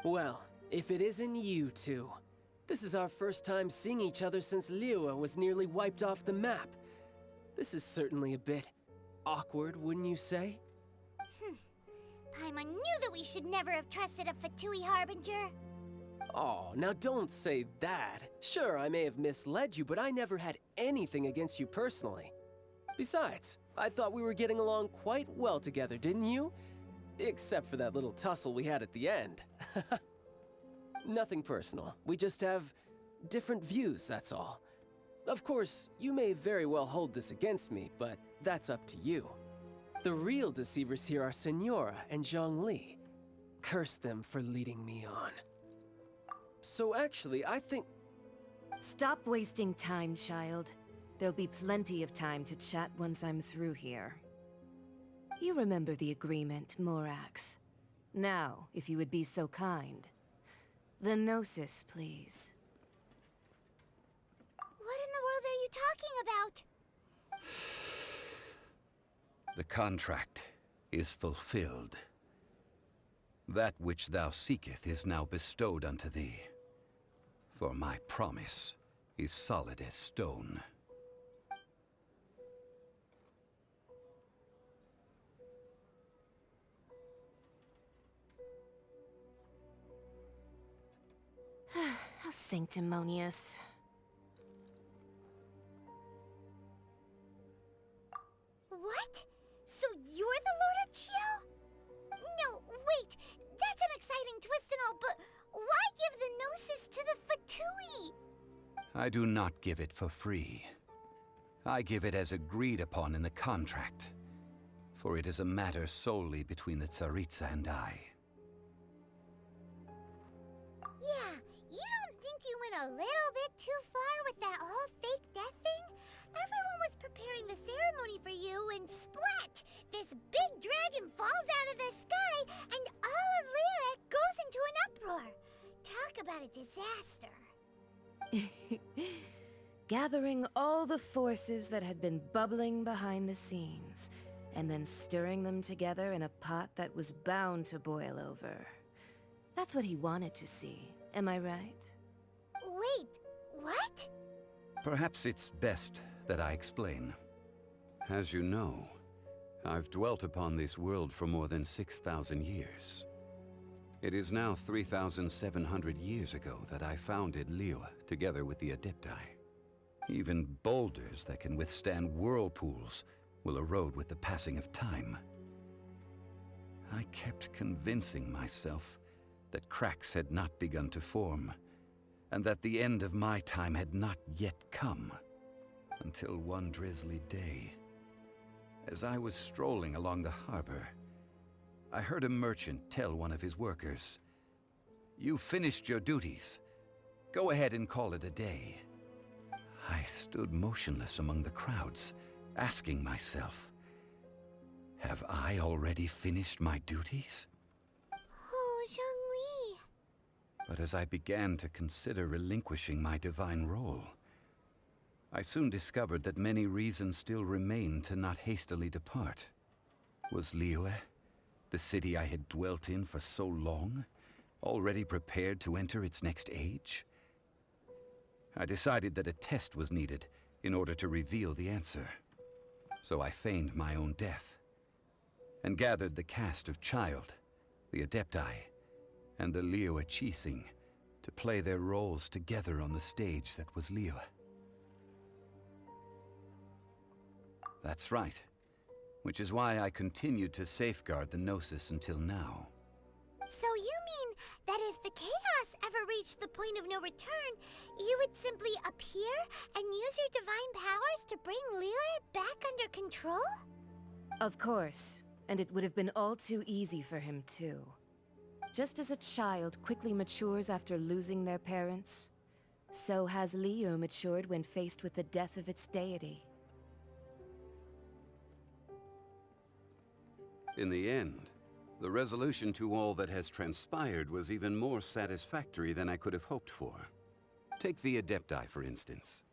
Well, if it isn't you two, This is our first time seeing each other since Liyue was nearly wiped off the map. This is certainly a bit awkward, wouldn't you say? Paimon knew that we should never have trusted a Fatui Harbinger. Oh, now don't say that. Sure, I may have misled you, but I never had anything against you personally. Besides, I thought we were getting along quite well together, didn't you? Except for that little tussle we had at the end. Nothing personal. We just have different views, that's all. Of course, you may very well hold this against me, but that's up to you. The real deceivers here are Senora and Zhongli. Curse them for leading me on. So actually, I think... Stop wasting time, child. There'll be plenty of time to chat once I'm through here. You remember the agreement, Morax. Now, if you would be so kind. The Gnosis, please. What in the world are you talking about? The contract is fulfilled. That which thou seeketh is now bestowed unto thee. For my promise is solid as stone. How sanctimonious. What? So you're the Lord of Chio? No, wait! That's an exciting twist and all, but why give the Gnosis to the Fatui? I do not give it for free. I give it as agreed upon in the contract, for it is a matter solely between the Tsaritsa and I. Yeah, you don't think you went a little bit too far with that whole fake death thing? Everyone was preparing the ceremony for you, and splat! This big dragon falls out of the sky, and all of Liyue goes into an uproar. Talk about a disaster. Gathering all the forces that had been bubbling behind the scenes, and then stirring them together in a pot that was bound to boil over. That's what he wanted to see, am I right? Wait, what? Perhaps it's best that I explain. As you know, I've dwelt upon this world for more than 6,000 years. It is now 3,700 years ago that I founded Liyue together with the Adepti. Even boulders that can withstand whirlpools will erode with the passing of time. I kept convincing myself that cracks had not begun to form, and that the end of my time had not yet come. Until one drizzly day, as I was strolling along the harbor, I heard a merchant tell one of his workers, "You finished your duties. Go ahead and call it a day." I stood motionless among the crowds, asking myself, have I already finished my duties? Oh, Zhongli. But as I began to consider relinquishing my divine role, I soon discovered that many reasons still remained to not hastily depart. Was Liyue, the city I had dwelt in for so long, already prepared to enter its next age? I decided that a test was needed in order to reveal the answer. So I feigned my own death, and gathered the cast of Child, the Adepti, and the Liyue Archon to play their roles together on the stage that was Liyue. That's right. Which is why I continued to safeguard the Gnosis until now. So you mean that if the chaos ever reached the point of no return, you would simply appear and use your divine powers to bring Liyue back under control? Of course, and it would have been all too easy for him too. Just as a child quickly matures after losing their parents, so has Liyue matured when faced with the death of its deity. In the end, the resolution to all that has transpired was even more satisfactory than I could have hoped for. Take the Adepti, for instance.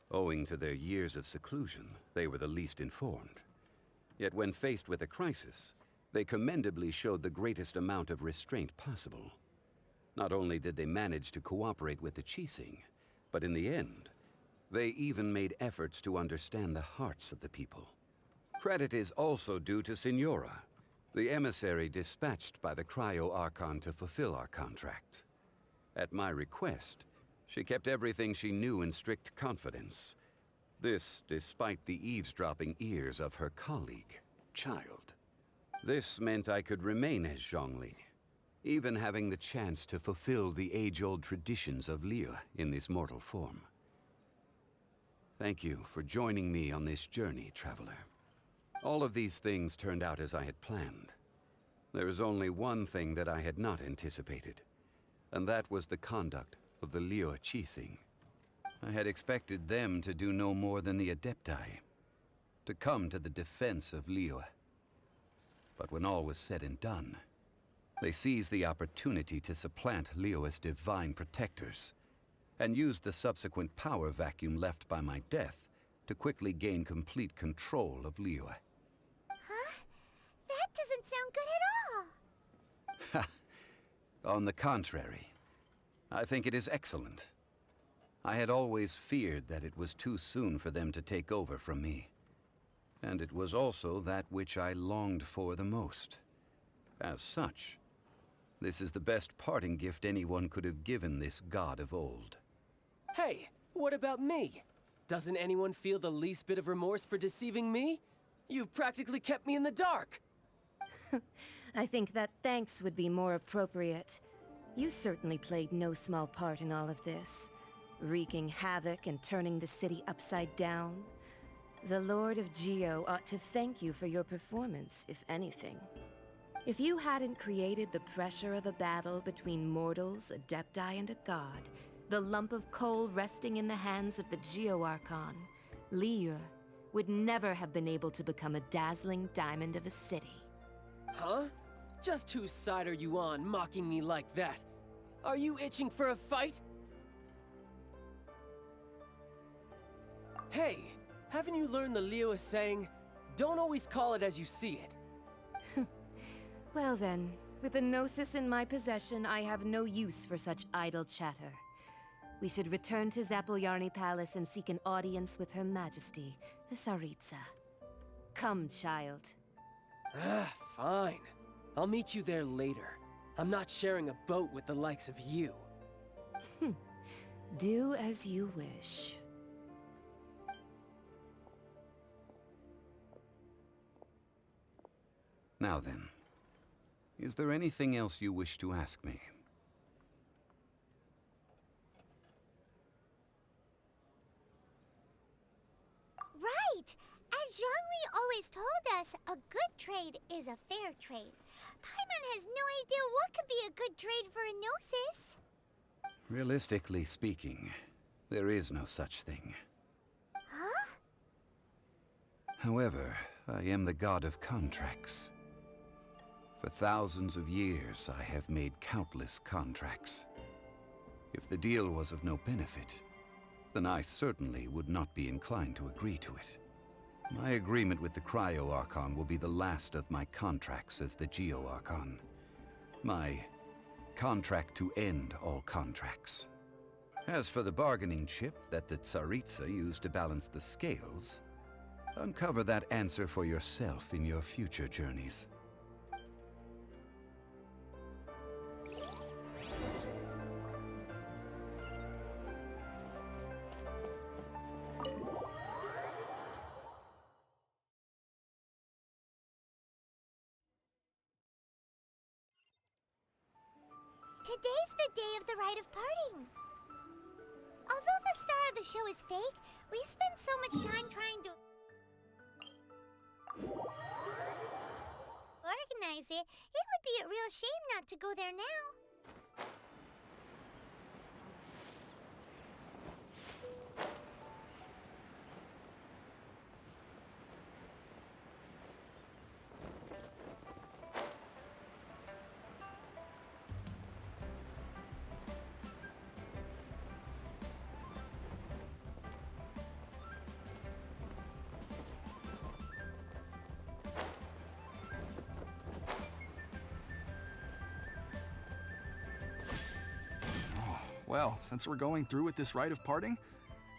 Owing to their years of seclusion, they were the least informed. Yet when faced with a crisis, they commendably showed the greatest amount of restraint possible. Not only did they manage to cooperate with the Qixing, but in the end, they even made efforts to understand the hearts of the people. Credit is also due to Signora, the emissary dispatched by the Liyue Archon to fulfill our contract. At my request, she kept everything she knew in strict confidence. This despite the eavesdropping ears of her colleague, Child. This meant I could remain as Zhongli, even having the chance to fulfill the age-old traditions of Liyue in this mortal form. Thank you for joining me on this journey, traveler. All of these things turned out as I had planned. There is only one thing that I had not anticipated, and that was the conduct of the Liyue Qixing. I had expected them to do no more than the Adepti, to come to the defense of Liyue. But when all was said and done, they seized the opportunity to supplant Liyue as divine protectors, and used the subsequent power vacuum left by my death to quickly gain complete control of Liyue. Huh? That doesn't sound good at all. On the contrary, I think it is excellent. I had always feared that it was too soon for them to take over from me. And it was also that which I longed for the most. As such, this is the best parting gift anyone could have given this god of old. Hey, what about me? Doesn't anyone feel the least bit of remorse for deceiving me? You've practically kept me in the dark! I think that thanks would be more appropriate. You certainly played no small part in all of this, wreaking havoc and turning the city upside down. The Lord of Geo ought to thank you for your performance, if anything. If you hadn't created the pressure of a battle between mortals, Adepti, and a god, the lump of coal resting in the hands of the Geo Archon, Liyue, would never have been able to become a dazzling diamond of a city. Huh? Just whose side are you on, mocking me like that? Are you itching for a fight? Hey, haven't you learned the Liyue saying, don't always call it as you see it? Well then, with the Gnosis in my possession, I have no use for such idle chatter. We should return to Zapoljarny Palace and seek an audience with Her Majesty, the Tsaritsa. Come, child. Fine. I'll meet you there later. I'm not sharing a boat with the likes of you. Do as you wish. Now then, is there anything else you wish to ask me? Right! As Zhongli always told us, a good trade is a fair trade. Paimon has no idea what could be a good trade for a Gnosis. Realistically speaking, there is no such thing. Huh? However, I am the god of contracts. For thousands of years, I have made countless contracts. If the deal was of no benefit, then I certainly would not be inclined to agree to it. My agreement with the Liyue Archon will be the last of my contracts as the Geo Archon. My contract to end all contracts. As for the bargaining chip that the Tsaritsa used to balance the scales, uncover that answer for yourself in your future journeys. Today's the day of the rite of parting. Although the star of the show is fake, we spent so much time trying to organize it, it would be a real shame not to go there now. Well, since we're going through with this rite of parting,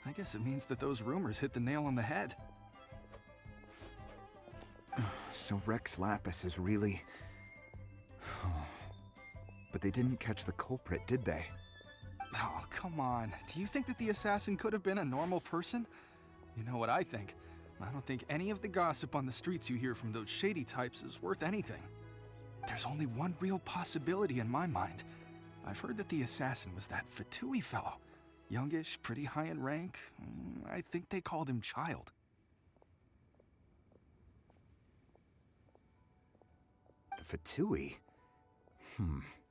I guess it means that those rumors hit the nail on the head. So Rex Lapis is really... But they didn't catch the culprit, did they? Oh, come on. Do you think that the assassin could have been a normal person? You know what I think. I don't think any of the gossip on the streets you hear from those shady types is worth anything. There's only one real possibility in my mind. I've heard that the assassin was that Fatui fellow. Youngish, pretty high in rank. I think they called him Child. The Fatui?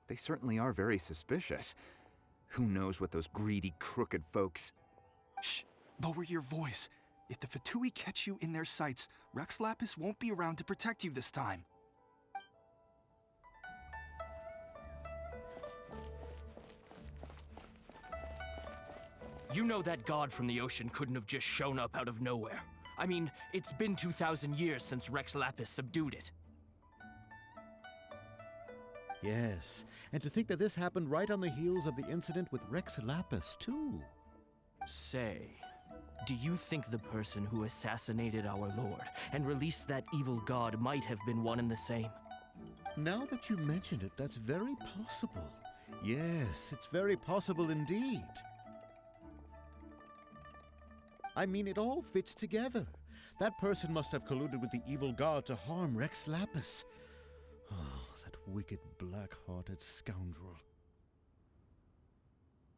They certainly are very suspicious. Who knows what those greedy, crooked folks... Shh! Lower your voice. If the Fatui catch you in their sights, Rex Lapis won't be around to protect you this time. You know that god from the ocean couldn't have just shown up out of nowhere. I mean, it's been 2,000 years since Rex Lapis subdued it. Yes, and to think that this happened right on the heels of the incident with Rex Lapis, too. Say, do you think the person who assassinated our lord and released that evil god might have been one and the same? Now that you mention it, that's very possible. Yes, it's very possible indeed. I mean, it all fits together. That person must have colluded with the evil god to harm Rex Lapis. Oh, that wicked, black-hearted scoundrel.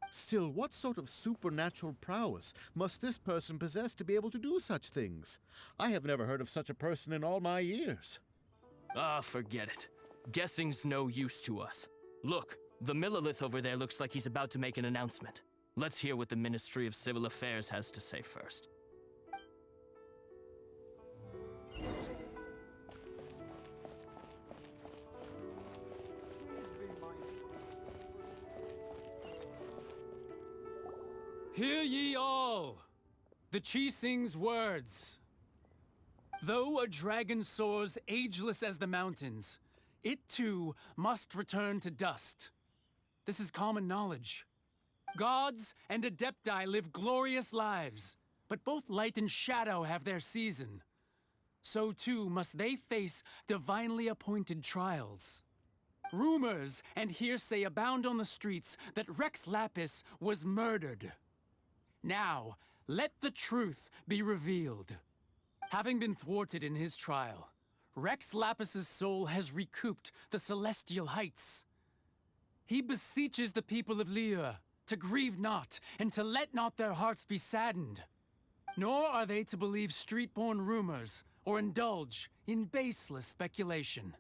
Still, what sort of supernatural prowess must this person possess to be able to do such things? I have never heard of such a person in all my years. Ah, forget it. Guessing's no use to us. Look, the Millilith over there looks like he's about to make an announcement. Let's hear what the Ministry of Civil Affairs has to say first. Hear ye all, the Qixing's words. Though a dragon soars ageless as the mountains, it too must return to dust. This is common knowledge. Gods and Adepti live glorious lives, but both light and shadow have their season. So too must they face divinely appointed trials. Rumors and hearsay abound on the streets that Rex Lapis was murdered. Now, let the truth be revealed. Having been thwarted in his trial, Rex Lapis's soul has recouped the celestial heights. He beseeches the people of Liyue to grieve not, and to let not their hearts be saddened. Nor are they to believe street-born rumors, or indulge in baseless speculation.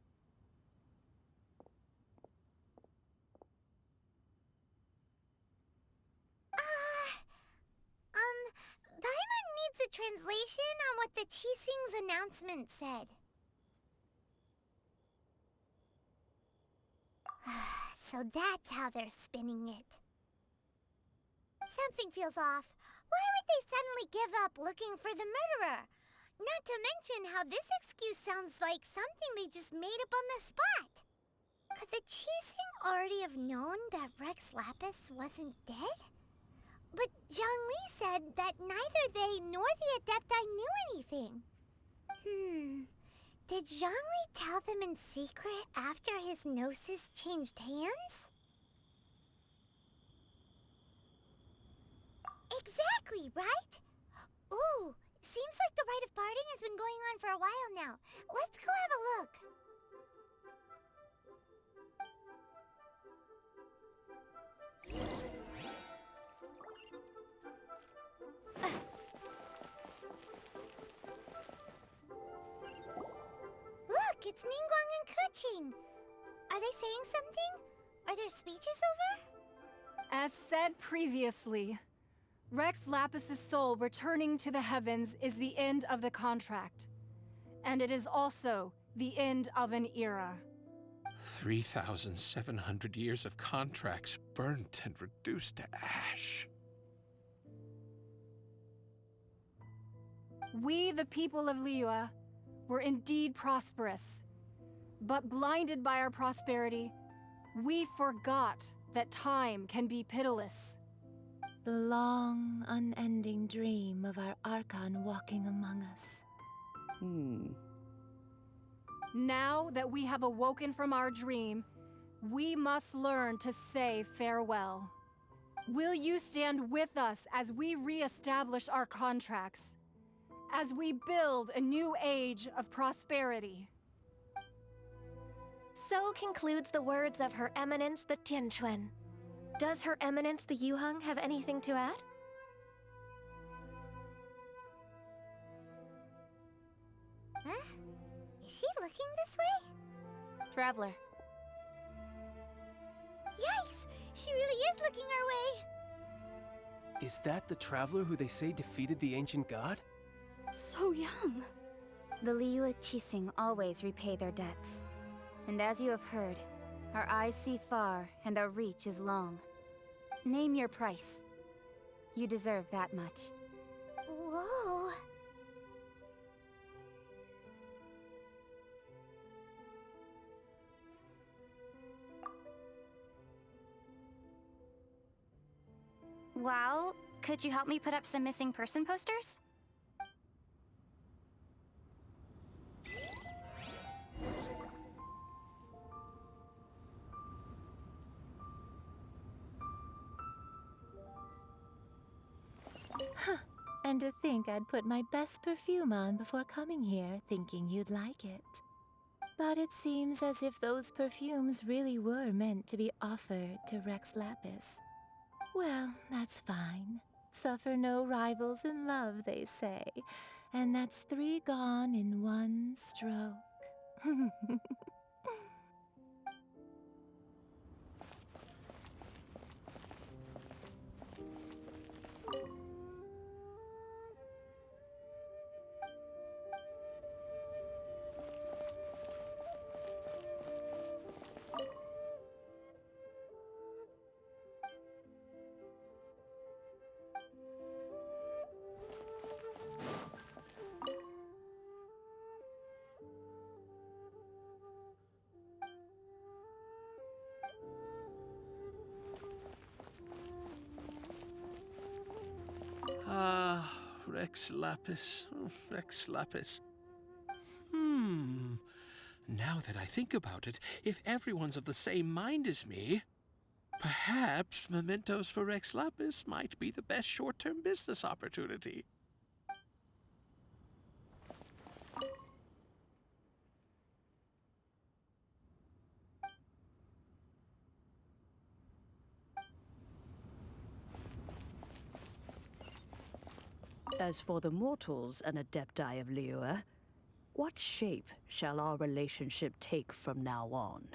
Paimon needs a translation on what the Qixing's announcement said. So that's how they're spinning it. Something feels off. Why would they suddenly give up looking for the murderer? Not to mention how this excuse sounds like something they just made up on the spot. Could the Qixing already have known that Rex Lapis wasn't dead? But Zhongli said that neither they nor the Adepti knew anything. Did Zhongli tell them in secret after his gnosis changed hands? Exactly, right? Ooh, seems like the rite of parting has been going on for a while now. Let's go have a look. Look, it's Ningguang and Keqing. Are they saying something? Are their speeches over? As said previously, Rex Lapis's soul returning to the heavens is the end of the contract. And it is also the end of an era. 3,700 years of contracts burnt and reduced to ash. We, the people of Liyue, were indeed prosperous. But blinded by our prosperity, we forgot that time can be pitiless. The long, unending dream of our Archon walking among us. Now that we have awoken from our dream, we must learn to say farewell. Will you stand with us as we re-establish our contracts? As we build a new age of prosperity? So concludes the words of Her Eminence the Tianquan. Does Her Eminence the Yuheng have anything to add? Huh? Is she looking this way? Traveler. Yikes! She really is looking our way! Is that the traveler who they say defeated the ancient god? So young. The Liyue Archon always repay their debts. And as you have heard, our eyes see far and our reach is long. Name your price. You deserve that much. Whoa! Well, could you help me put up some missing person posters? And to think I'd put my best perfume on before coming here, thinking you'd like it. But it seems as if those perfumes really were meant to be offered to Rex Lapis. Well, that's fine. Suffer no rivals in love, they say. And that's 3 gone in 1 stroke. Rex Lapis. Oh, Rex Lapis. Now that I think about it, if everyone's of the same mind as me, perhaps mementos for Rex Lapis might be the best short-term business opportunity. As for the mortals and adepti of Liyue, what shape shall our relationship take from now on?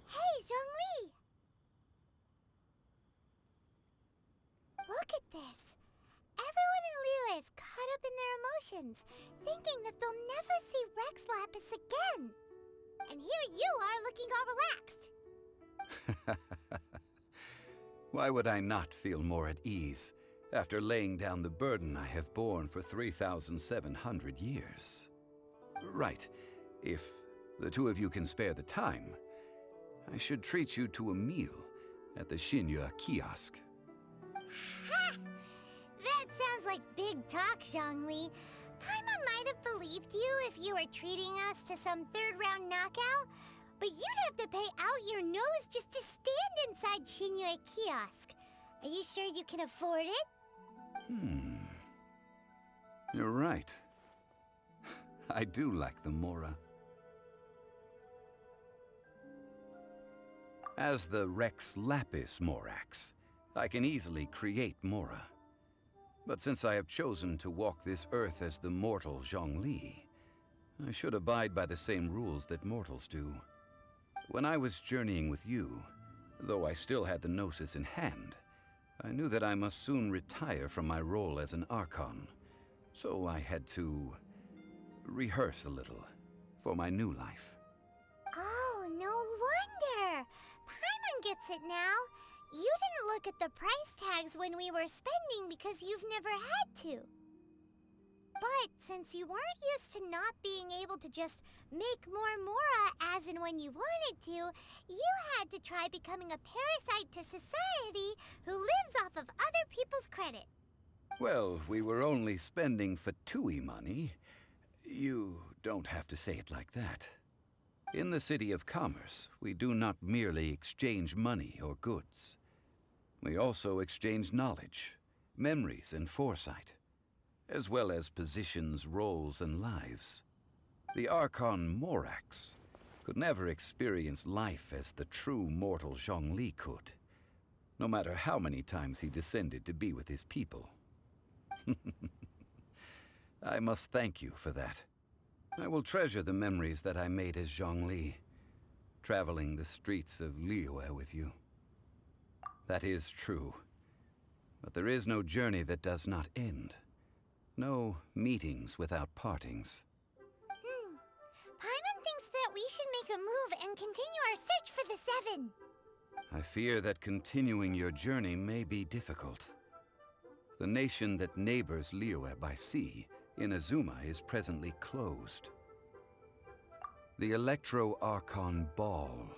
Hey, Zhongli! Look at this. Everyone in Liyue is caught up in their emotions, thinking that they'll never see Rex Lapis again. And here you are looking all relaxed. Why would I not feel more at ease after laying down the burden I have borne for 3,700 years? Right. If the two of you can spare the time, I should treat you to a meal at the Xinye kiosk. Ha! That sounds like big talk, Zhongli. Paimon might have believed you if you were treating us to some third-round knockout, but you'd have to pay out your nose just to stand inside Xinye kiosk. Are you sure you can afford it? You're right. I do like the Mora. As the Rex Lapis Morax, I can easily create Mora. But since I have chosen to walk this earth as the mortal Zhongli, I should abide by the same rules that mortals do. When I was journeying with you, though I still had the Gnosis in hand, I knew that I must soon retire from my role as an Archon. So I had to rehearse a little for my new life. Oh, no wonder! Paimon gets it now. didn't look at the price tags when we were spending because you've never had to. But since you weren't used to not being able to just make more Mora as and when you wanted to, you had to try becoming a parasite to society who lives off of other people's credit. Well, we were only spending Fatui money. You don't have to say it like that. In the City of Commerce, we do not merely exchange money or goods. We also exchange knowledge, memories, and foresight, as well as positions, roles, and lives. The Archon Morax could never experience life as the true mortal Zhongli could, no matter how many times he descended to be with his people. I must thank you for that. I will treasure the memories that I made as Zhongli, traveling the streets of Liyue with you. That is true. But there is no journey that does not end. No meetings without partings. Paimon thinks that we should make a move and continue our search for the Seven. I fear that continuing your journey may be difficult. The nation that neighbors Liyue by sea, Inazuma, is presently closed. The Electro Archon Ball.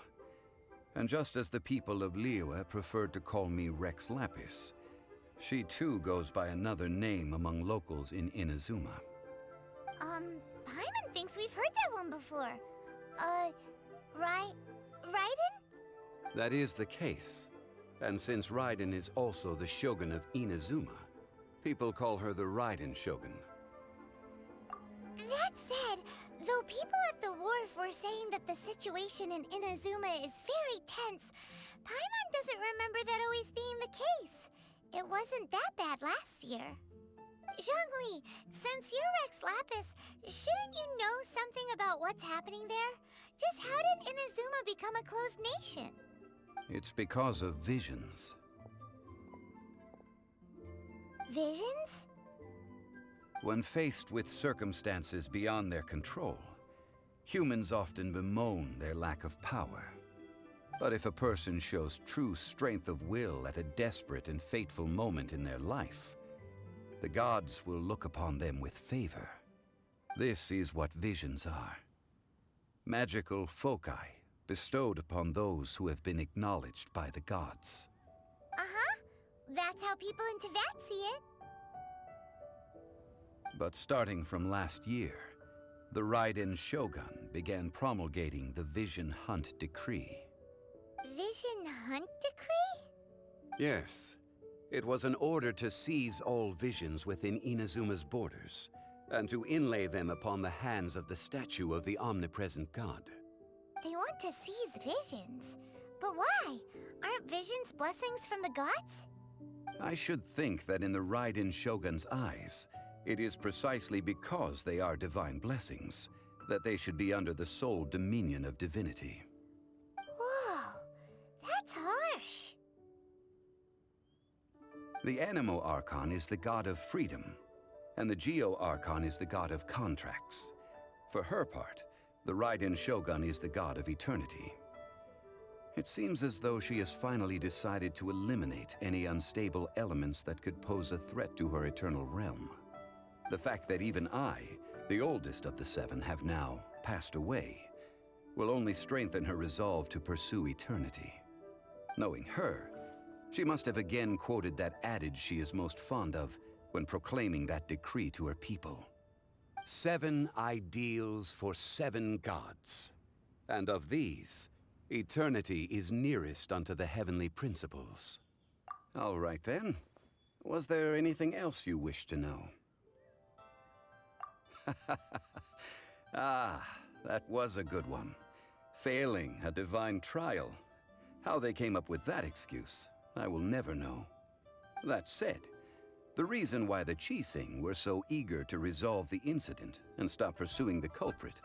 And just as the people of Liyue preferred to call me Rex Lapis, she too goes by another name among locals in Inazuma. Paimon thinks we've heard that one before. Raiden? That is the case. And since Raiden is also the Shogun of Inazuma, people call her the Raiden Shogun. That said, though people at the wharf were saying that the situation in Inazuma is very tense, Paimon doesn't remember that always being the case. It wasn't that bad last year. Zhongli, since you're Rex Lapis, shouldn't you know something about what's happening there? Just how did Inazuma become a closed nation? It's because of visions. Visions? When faced with circumstances beyond their control, humans often bemoan their lack of power. But if a person shows true strength of will at a desperate and fateful moment in their life, the gods will look upon them with favor. This is what visions are. Magical foci bestowed upon those who have been acknowledged by the gods. Uh-huh. That's how people in Teyvat see it. But starting from last year, the Raiden Shogun began promulgating the Vision Hunt Decree. Vision Hunt Decree? Yes. It was an order to seize all visions within Inazuma's borders, and to inlay them upon the hands of the statue of the omnipresent god. They want to seize visions. But why? Aren't visions blessings from the gods? I should think that in the Raiden Shogun's eyes, it is precisely because they are divine blessings that they should be under the sole dominion of divinity. Whoa, that's harsh. The Animo Archon is the god of freedom, and the Geo Archon is the god of contracts. For her part, the Raiden Shogun is the god of eternity. It seems as though she has finally decided to eliminate any unstable elements that could pose a threat to her eternal realm. The fact that even I, the oldest of the seven, have now passed away, will only strengthen her resolve to pursue eternity. Knowing her, she must have again quoted that adage she is most fond of when proclaiming that decree to her people. 7 ideals for 7 gods, and of these, eternity is nearest unto the heavenly principles. All right then. Was there anything else you wish to know? Ah, that was a good one. Failing a divine trial. How they came up with that excuse, I will never know. That said, the reason why the Qixing were so eager to resolve the incident and stop pursuing the culprit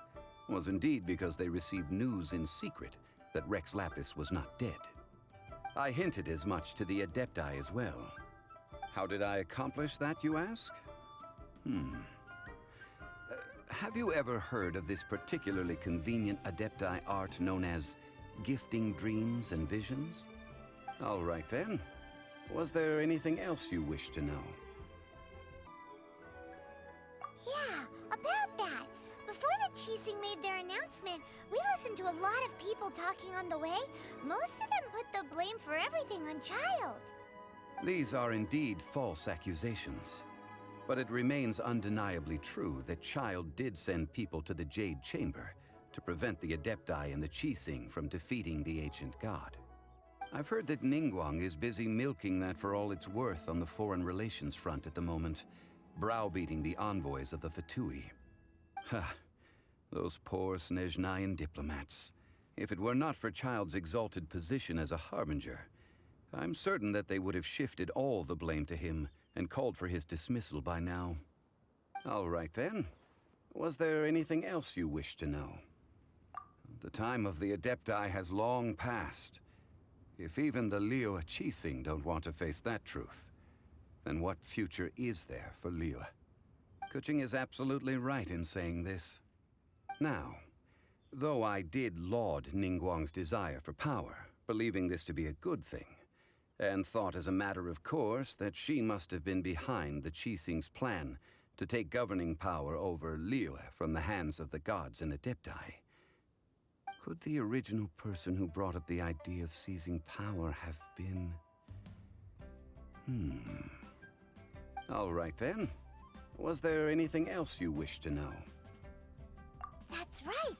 was indeed because they received news in secret that Rex Lapis was not dead. I hinted as much to the Adepti as well. How did I accomplish that, you ask? Have you ever heard of this particularly convenient Adepti art known as gifting dreams and visions? All right then, Was there anything else you wish to know? Yeah, about that. Before the Qixing made their announcement, we listened to a lot of people talking on the way. Most of them put the blame for everything on Child. These are indeed false accusations. But it remains undeniably true that Child did send people to the Jade Chamber to prevent the Adepti and the Qixing from defeating the ancient god. I've heard that Ningguang is busy milking that for all it's worth on the foreign relations front at the moment, browbeating the envoys of the Fatui. Ha! Those poor Snezhnayan diplomats. If it were not for Child's exalted position as a harbinger, I'm certain that they would have shifted all the blame to him and called for his dismissal by now. All right then. Was there anything else you wish to know? The time of the Adepti has long passed. If even the Liyue Qixing don't want to face that truth, then what future is there for Liyue? Kuching is absolutely right in saying this. Now, though I did laud Ningguang's desire for power, believing this to be a good thing, and thought as a matter of course that she must have been behind the Qixing's plan to take governing power over Liyue from the hands of the gods and Adepti, could the original person who brought up the idea of seizing power have been... All right then. Was there anything else you wish to know? That's right.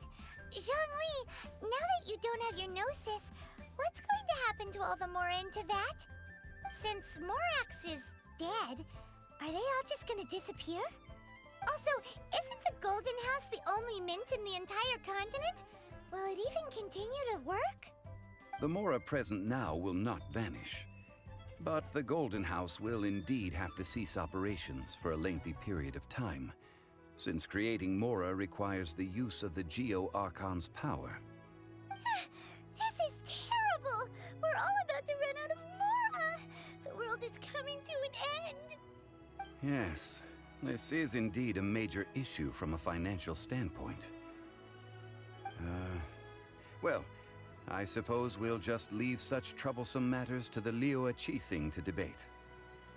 Zhongli, now that you don't have your gnosis, what's going to happen to all the Mora in Teyvat? Since Morax is dead, are they all just gonna disappear? Also, isn't the Golden House the only mint in the entire continent? Will it even continue to work? The Mora present now will not vanish. But the Golden House will indeed have to cease operations for a lengthy period of time, since creating Mora requires the use of the Liyue Archon's power. This is terrible! We're all about to run out of Mora! The world is coming to an end! Yes, this is indeed a major issue from a financial standpoint. Well, I suppose we'll just leave such troublesome matters to the Liyue Qixing to debate.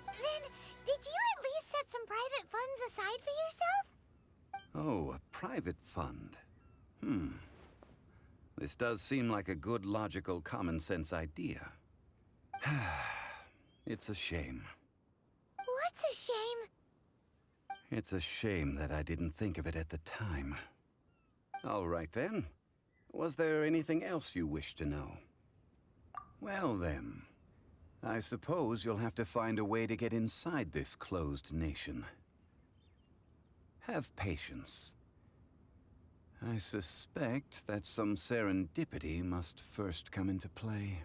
Then, did you at least set some private funds aside for yourself? Oh, a private fund. This does seem like a good, logical, common-sense idea. It's a shame. What's a shame? It's a shame that I didn't think of it at the time. All right then. Was there anything else you wish to know? Well then, I suppose you'll have to find a way to get inside this closed nation. Have patience. I suspect that some serendipity must first come into play.